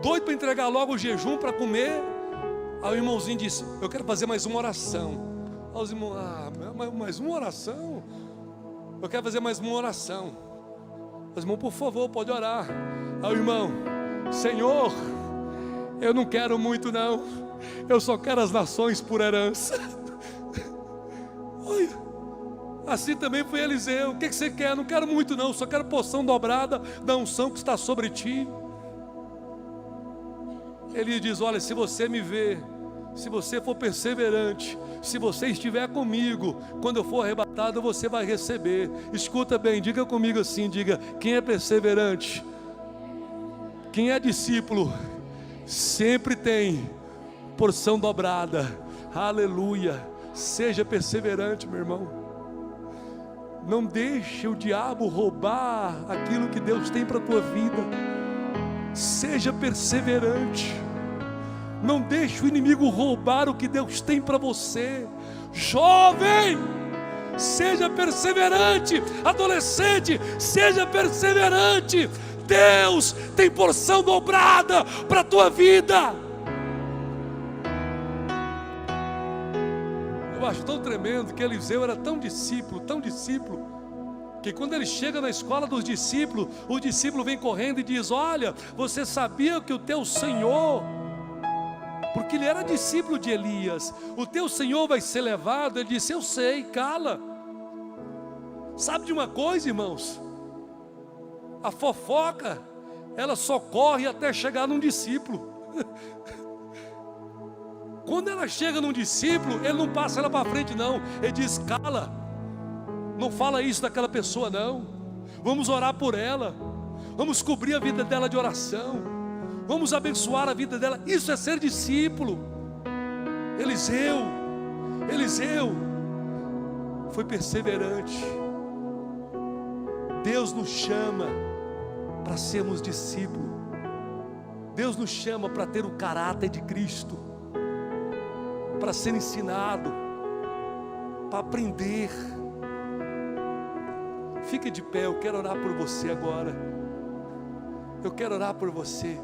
Doido para entregar logo o jejum para comer. Aí o irmãozinho disse, eu quero fazer mais uma oração. Aí os irmãos, mais uma oração? Eu quero fazer mais uma oração. Os irmãos, por favor, pode orar. Aí o irmão, Senhor, eu não quero muito não, eu só quero as nações por herança. Olha, Assim também foi Eliseu. O que você quer? Não quero muito não, só quero porção dobrada da unção que está sobre ti. Ele diz: olha, se você me ver, se você for perseverante, se você estiver comigo, quando eu for arrebatado, você vai receber. Escuta bem, diga comigo assim, diga: quem é perseverante, quem é discípulo, sempre tem porção dobrada. Aleluia. Seja perseverante, meu irmão. Não deixe o diabo roubar aquilo que Deus tem para a tua vida. Seja perseverante. Não deixe o inimigo roubar o que Deus tem para você. Jovem, seja perseverante. Adolescente, seja perseverante. Deus tem porção dobrada para a tua vida. Eu acho tão tremendo que Eliseu era tão discípulo, que quando ele chega na escola dos discípulos, o discípulo vem correndo e diz: olha, você sabia que o teu Senhor, porque ele era discípulo de Elias, o teu Senhor vai ser levado? Ele disse: eu sei, cala. Sabe de uma coisa, irmãos? A fofoca, ela só corre até chegar num discípulo. Quando ela chega num discípulo, ele não passa ela para frente não, ele diz: cala, não fala isso daquela pessoa não, vamos orar por ela, vamos cobrir a vida dela de oração, vamos abençoar a vida dela. Isso é ser discípulo. Eliseu foi perseverante. Deus nos chama para sermos discípulos. Deus nos chama para ter o caráter de Cristo, para ser ensinado, para aprender. Fique de pé, eu quero orar por você agora. Eu quero orar por você.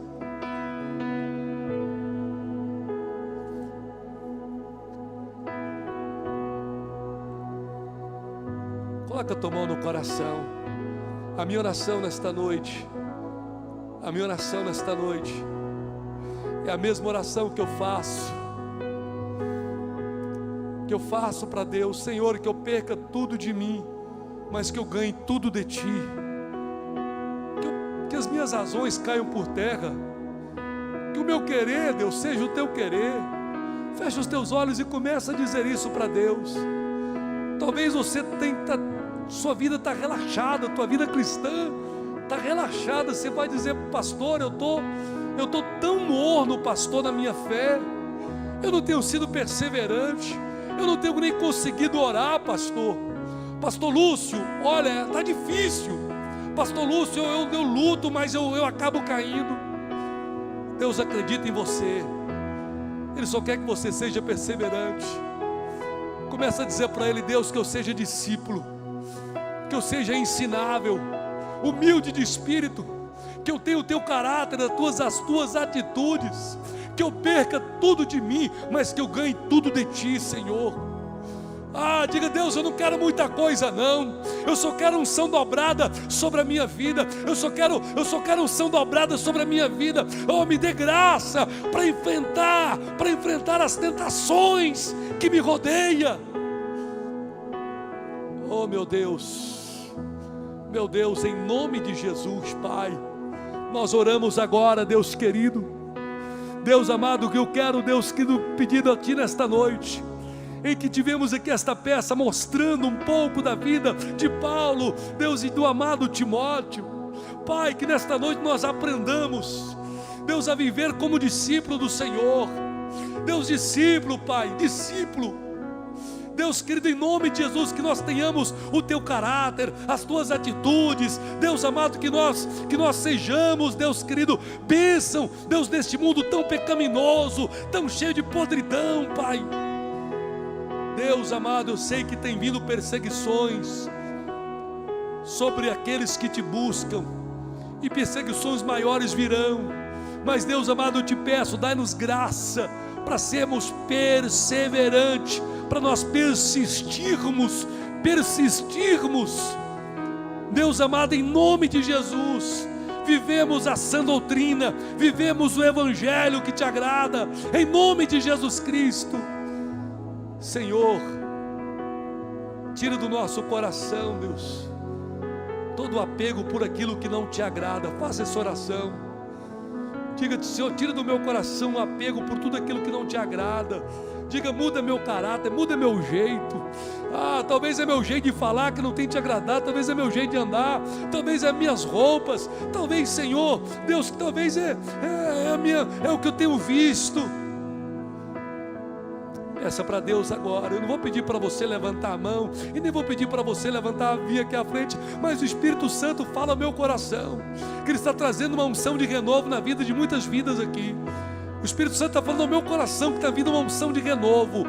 Coloca a tua mão no coração. A minha oração nesta noite, é a mesma oração que eu faço para Deus. Senhor, que eu perca tudo de mim, mas que eu ganhe tudo de Ti. Que as minhas razões caiam por terra. Que o meu querer, Deus, seja o Teu querer. Fecha os teus olhos e começa a dizer isso para Deus. Talvez você sua vida está relaxada, tua vida cristã está relaxada. Você vai dizer: pastor, eu tô tão morno, pastor, na minha fé. Eu não tenho sido perseverante. Eu não tenho nem conseguido orar, pastor. Pastor Lúcio, olha, está difícil. Pastor Lúcio, eu luto, mas eu acabo caindo. Deus acredita em você. Ele só quer que você seja perseverante. Começa a dizer para Ele: Deus, que eu seja discípulo, que eu seja ensinável, humilde de espírito, que eu tenha o Teu caráter, as Tuas atitudes, que eu perca tudo de mim, mas que eu ganhe tudo de Ti, Senhor. Diga: Deus, eu não quero muita coisa não, eu só quero unção dobrada sobre a minha vida, eu só quero unção dobrada sobre a minha vida. Me dê graça para enfrentar as tentações que me rodeiam. Meu Deus, em nome de Jesus, Pai, nós oramos agora, Deus querido, Deus amado, que eu quero, Deus querido, pedindo a Ti nesta noite, em que tivemos aqui esta peça mostrando um pouco da vida de Paulo, Deus, e do amado Timóteo. Pai, que nesta noite nós aprendamos, Deus, a viver como discípulo do Senhor. Deus, discípulo, Pai, discípulo. Deus querido, em nome de Jesus, que nós tenhamos o Teu caráter, as Tuas atitudes, Deus amado, que nós sejamos, Deus querido, bênção, Deus, neste mundo tão pecaminoso, tão cheio de podridão, Pai. Deus amado, eu sei que tem vindo perseguições sobre aqueles que Te buscam, e perseguições maiores virão, mas Deus amado, eu Te peço, dai-nos graça para sermos perseverantes, para nós persistirmos, Deus amado, em nome de Jesus, vivemos a sã doutrina, vivemos o Evangelho que Te agrada, em nome de Jesus Cristo. Senhor, Tira do nosso coração, Deus, todo apego por aquilo que não te agrada. Faça essa oração. Diga, Senhor, tira do meu coração o apego por tudo aquilo que não te agrada. Diga, muda meu caráter, muda meu jeito. Talvez é meu jeito de falar que não tem te agradado, talvez é meu jeito de andar, talvez é minhas roupas, talvez, Senhor, Deus, talvez é o que eu tenho visto. Peça para Deus agora. Eu não vou pedir para você levantar a mão, e nem vou pedir para você levantar a via aqui à frente, mas o Espírito Santo fala ao meu coração, que Ele está trazendo uma unção de renovo na vida de muitas vidas aqui. O Espírito Santo está falando ao meu coração que está vindo uma unção de renovo,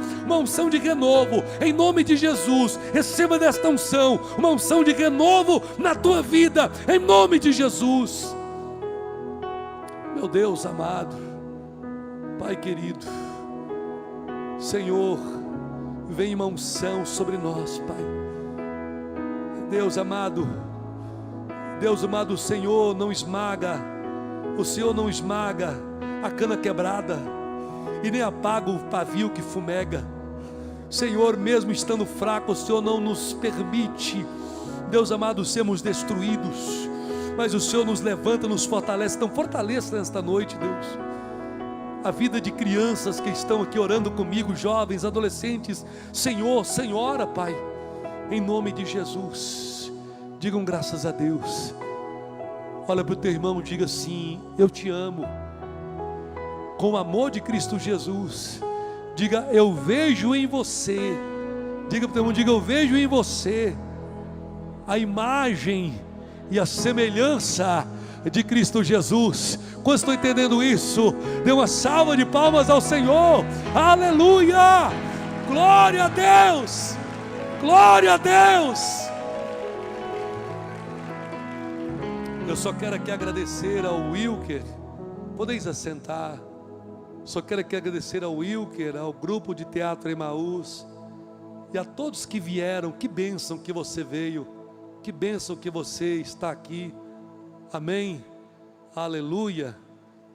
em nome de Jesus. Receba desta unção, uma unção de renovo na tua vida, em nome de Jesus. Meu Deus amado, Pai querido, Senhor, vem uma unção sobre nós, Pai. Deus amado, o Senhor não esmaga, a cana quebrada, e nem apaga o pavio que fumega. Senhor, mesmo estando fraco, o Senhor não nos permite, Deus amado, sermos destruídos, mas o Senhor nos levanta, nos fortalece. Então fortaleça nesta noite, Deus, a vida de crianças que estão aqui orando comigo, jovens, adolescentes. Senhor, Senhora, Pai, em nome de Jesus, digam graças a Deus. Olha para o teu irmão, diga assim: eu te amo, com o amor de Cristo Jesus. Diga, eu vejo em você. Diga para o teu irmão, diga, eu vejo em você a imagem e a semelhança de Cristo Jesus. Quando estou entendendo isso, dê uma salva de palmas ao Senhor. Aleluia, glória a Deus, glória a Deus. Eu só quero aqui agradecer ao Wilker. Podeis assentar. Só quero aqui agradecer ao Wilker, ao grupo de teatro Emaús e a todos que vieram. Que bênção que você veio, que bênção que você está aqui. Amém, aleluia,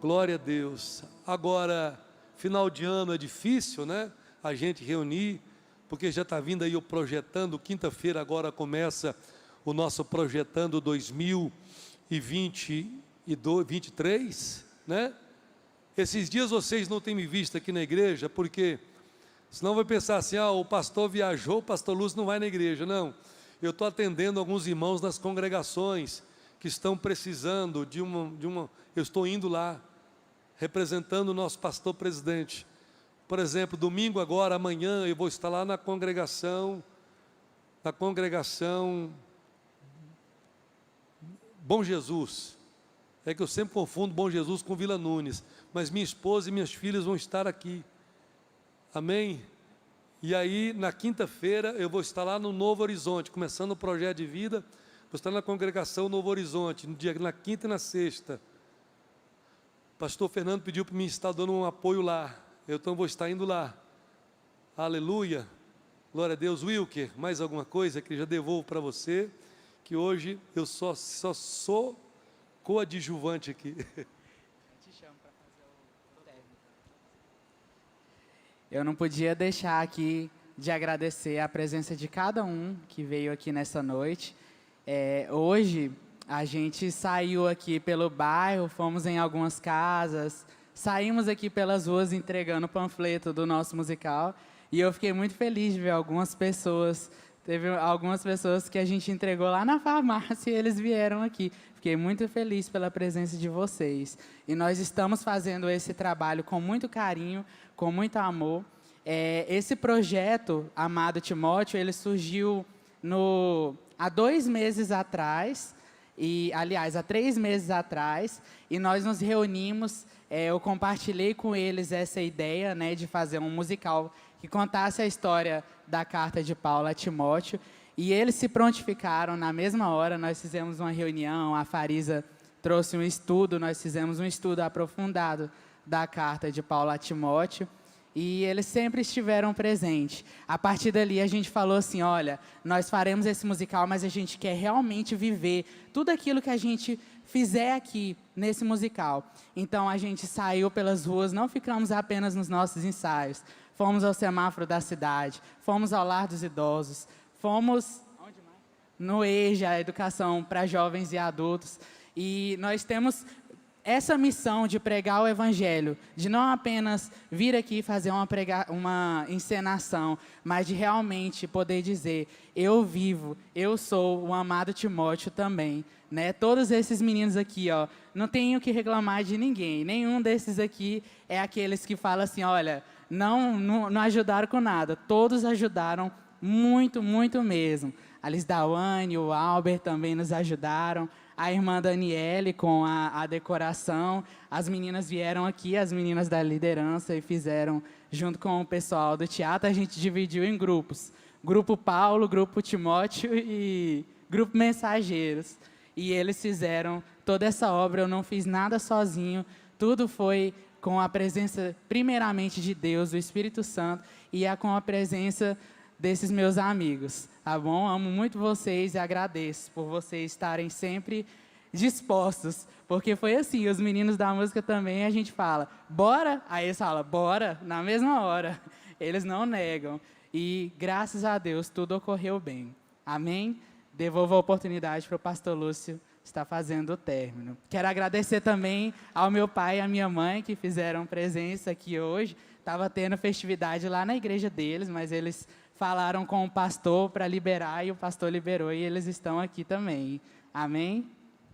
glória a Deus. Agora, final de ano é difícil, né? A gente reunir, porque já está vindo aí o Projetando. Quinta-feira agora começa o nosso Projetando 2023, né? Esses dias vocês não têm me visto aqui na igreja, porque senão vai pensar assim: o pastor viajou, o pastor Lúcio não vai na igreja. Não, eu estou atendendo alguns irmãos nas congregações que estão precisando de uma. Eu estou indo lá, representando o nosso pastor presidente. Por exemplo, domingo agora, amanhã, eu vou estar lá na congregação Bom Jesus. É que eu sempre confundo Bom Jesus com Vila Nunes, mas minha esposa e minhas filhas vão estar aqui. Amém? E aí, na quinta-feira, eu vou estar lá no Novo Horizonte, começando o projeto de vida. Vou estar na congregação Novo Horizonte, na quinta e na sexta. Pastor Fernando pediu para mim estar dando um apoio lá. Eu então vou estar indo lá. Aleluia. Glória a Deus. Wilker, mais alguma coisa que já devolvo para você? Que hoje eu só sou coadjuvante aqui. Eu não podia deixar aqui de agradecer a presença de cada um que veio aqui nessa noite. Hoje a gente saiu aqui pelo bairro, fomos em algumas casas, saímos aqui pelas ruas entregando o panfleto do nosso musical, e eu fiquei muito feliz de ver algumas pessoas. Teve algumas pessoas que a gente entregou lá na farmácia e eles vieram aqui. Fiquei muito feliz pela presença de vocês. E nós estamos fazendo esse trabalho com muito carinho, com muito amor. Esse projeto, Amado Timóteo, ele surgiu há 2 meses atrás, há 3 meses atrás, e nós nos reunimos. Eu compartilhei com eles essa ideia, né, de fazer um musical que contasse a história da carta de Paulo a Timóteo, e eles se prontificaram na mesma hora. Nós fizemos uma reunião, a Farisa trouxe um estudo, nós fizemos um estudo aprofundado da carta de Paulo a Timóteo, e eles sempre estiveram presentes. A partir dali a gente falou assim: olha, nós faremos esse musical, mas a gente quer realmente viver tudo aquilo que a gente fizer aqui nesse musical. Então a gente saiu pelas ruas, não ficamos apenas nos nossos ensaios, fomos ao semáforo da cidade, fomos ao lar dos idosos, fomos no EJA, a Educação para Jovens e Adultos, e nós temos essa missão de pregar o Evangelho, de não apenas vir aqui fazer uma encenação, mas de realmente poder dizer, eu vivo, eu sou o amado Timóteo também. Né? Todos esses meninos aqui, ó, não tenho que reclamar de ninguém, nenhum desses aqui é aqueles que falam assim, olha, não ajudaram com nada, todos ajudaram muito, muito mesmo. A Lisdawane, o Albert também nos ajudaram, a irmã Daniele com a decoração, as meninas vieram aqui, as meninas da liderança, e fizeram, junto com o pessoal do teatro, a gente dividiu em grupos. Grupo Paulo, Grupo Timóteo e Grupo Mensageiros. E eles fizeram toda essa obra, eu não fiz nada sozinho, tudo foi com a presença, primeiramente, de Deus, do Espírito Santo, e com a presença desses meus amigos, tá bom? Amo muito vocês e agradeço por vocês estarem sempre dispostos, porque foi assim, os meninos da música também, a gente fala, bora? Aí eles falam, bora, na mesma hora, eles não negam, e graças a Deus tudo ocorreu bem, amém? Devolvo a oportunidade para o pastor Lúcio estar fazendo o término. Quero agradecer também ao meu pai e à minha mãe que fizeram presença aqui hoje, estava tendo festividade lá na igreja deles, mas eles falaram com o pastor para liberar e o pastor liberou e eles estão aqui também. Amém?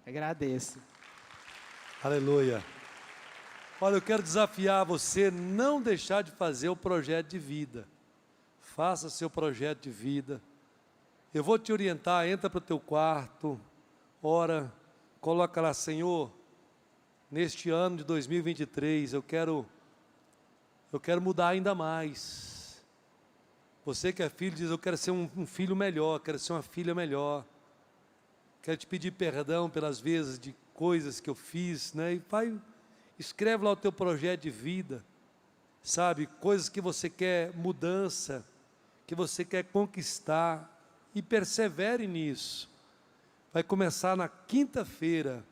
Agradeço. Aleluia. Olha, eu quero desafiar você a não deixar de fazer o projeto de vida. Faça seu projeto de vida. Eu vou te orientar, entra para o teu quarto, ora, coloca lá, Senhor, neste ano de 2023, eu quero mudar ainda mais. Você que é filho diz, eu quero ser um filho melhor, quero ser uma filha melhor. Quero te pedir perdão pelas vezes de coisas que eu fiz, né? E vai, escreve lá o teu projeto de vida, sabe? Coisas que você quer mudança, que você quer conquistar, e persevere nisso. Vai começar na quinta-feira,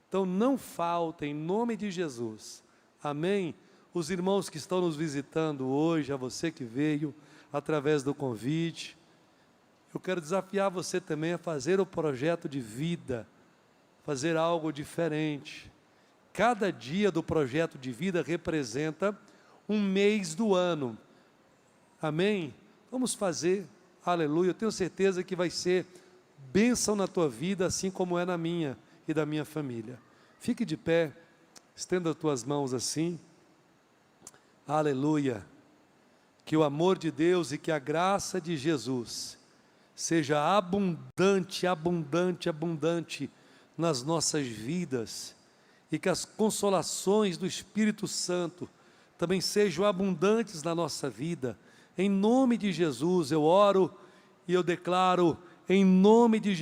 então não falta, em nome de Jesus. Amém? Os irmãos que estão nos visitando hoje, a você que veio através do convite, eu quero desafiar você também a fazer o projeto de vida, fazer algo diferente. Cada dia do projeto de vida representa um mês do ano. Amém? Vamos fazer, aleluia, eu tenho certeza que vai ser bênção na tua vida, assim como é na minha e da minha família. Fique de pé, estenda as tuas mãos assim, aleluia. Que o amor de Deus e que a graça de Jesus seja abundante, abundante, abundante nas nossas vidas, e que as consolações do Espírito Santo também sejam abundantes na nossa vida. Em nome de Jesus eu oro e eu declaro, em nome de Jesus,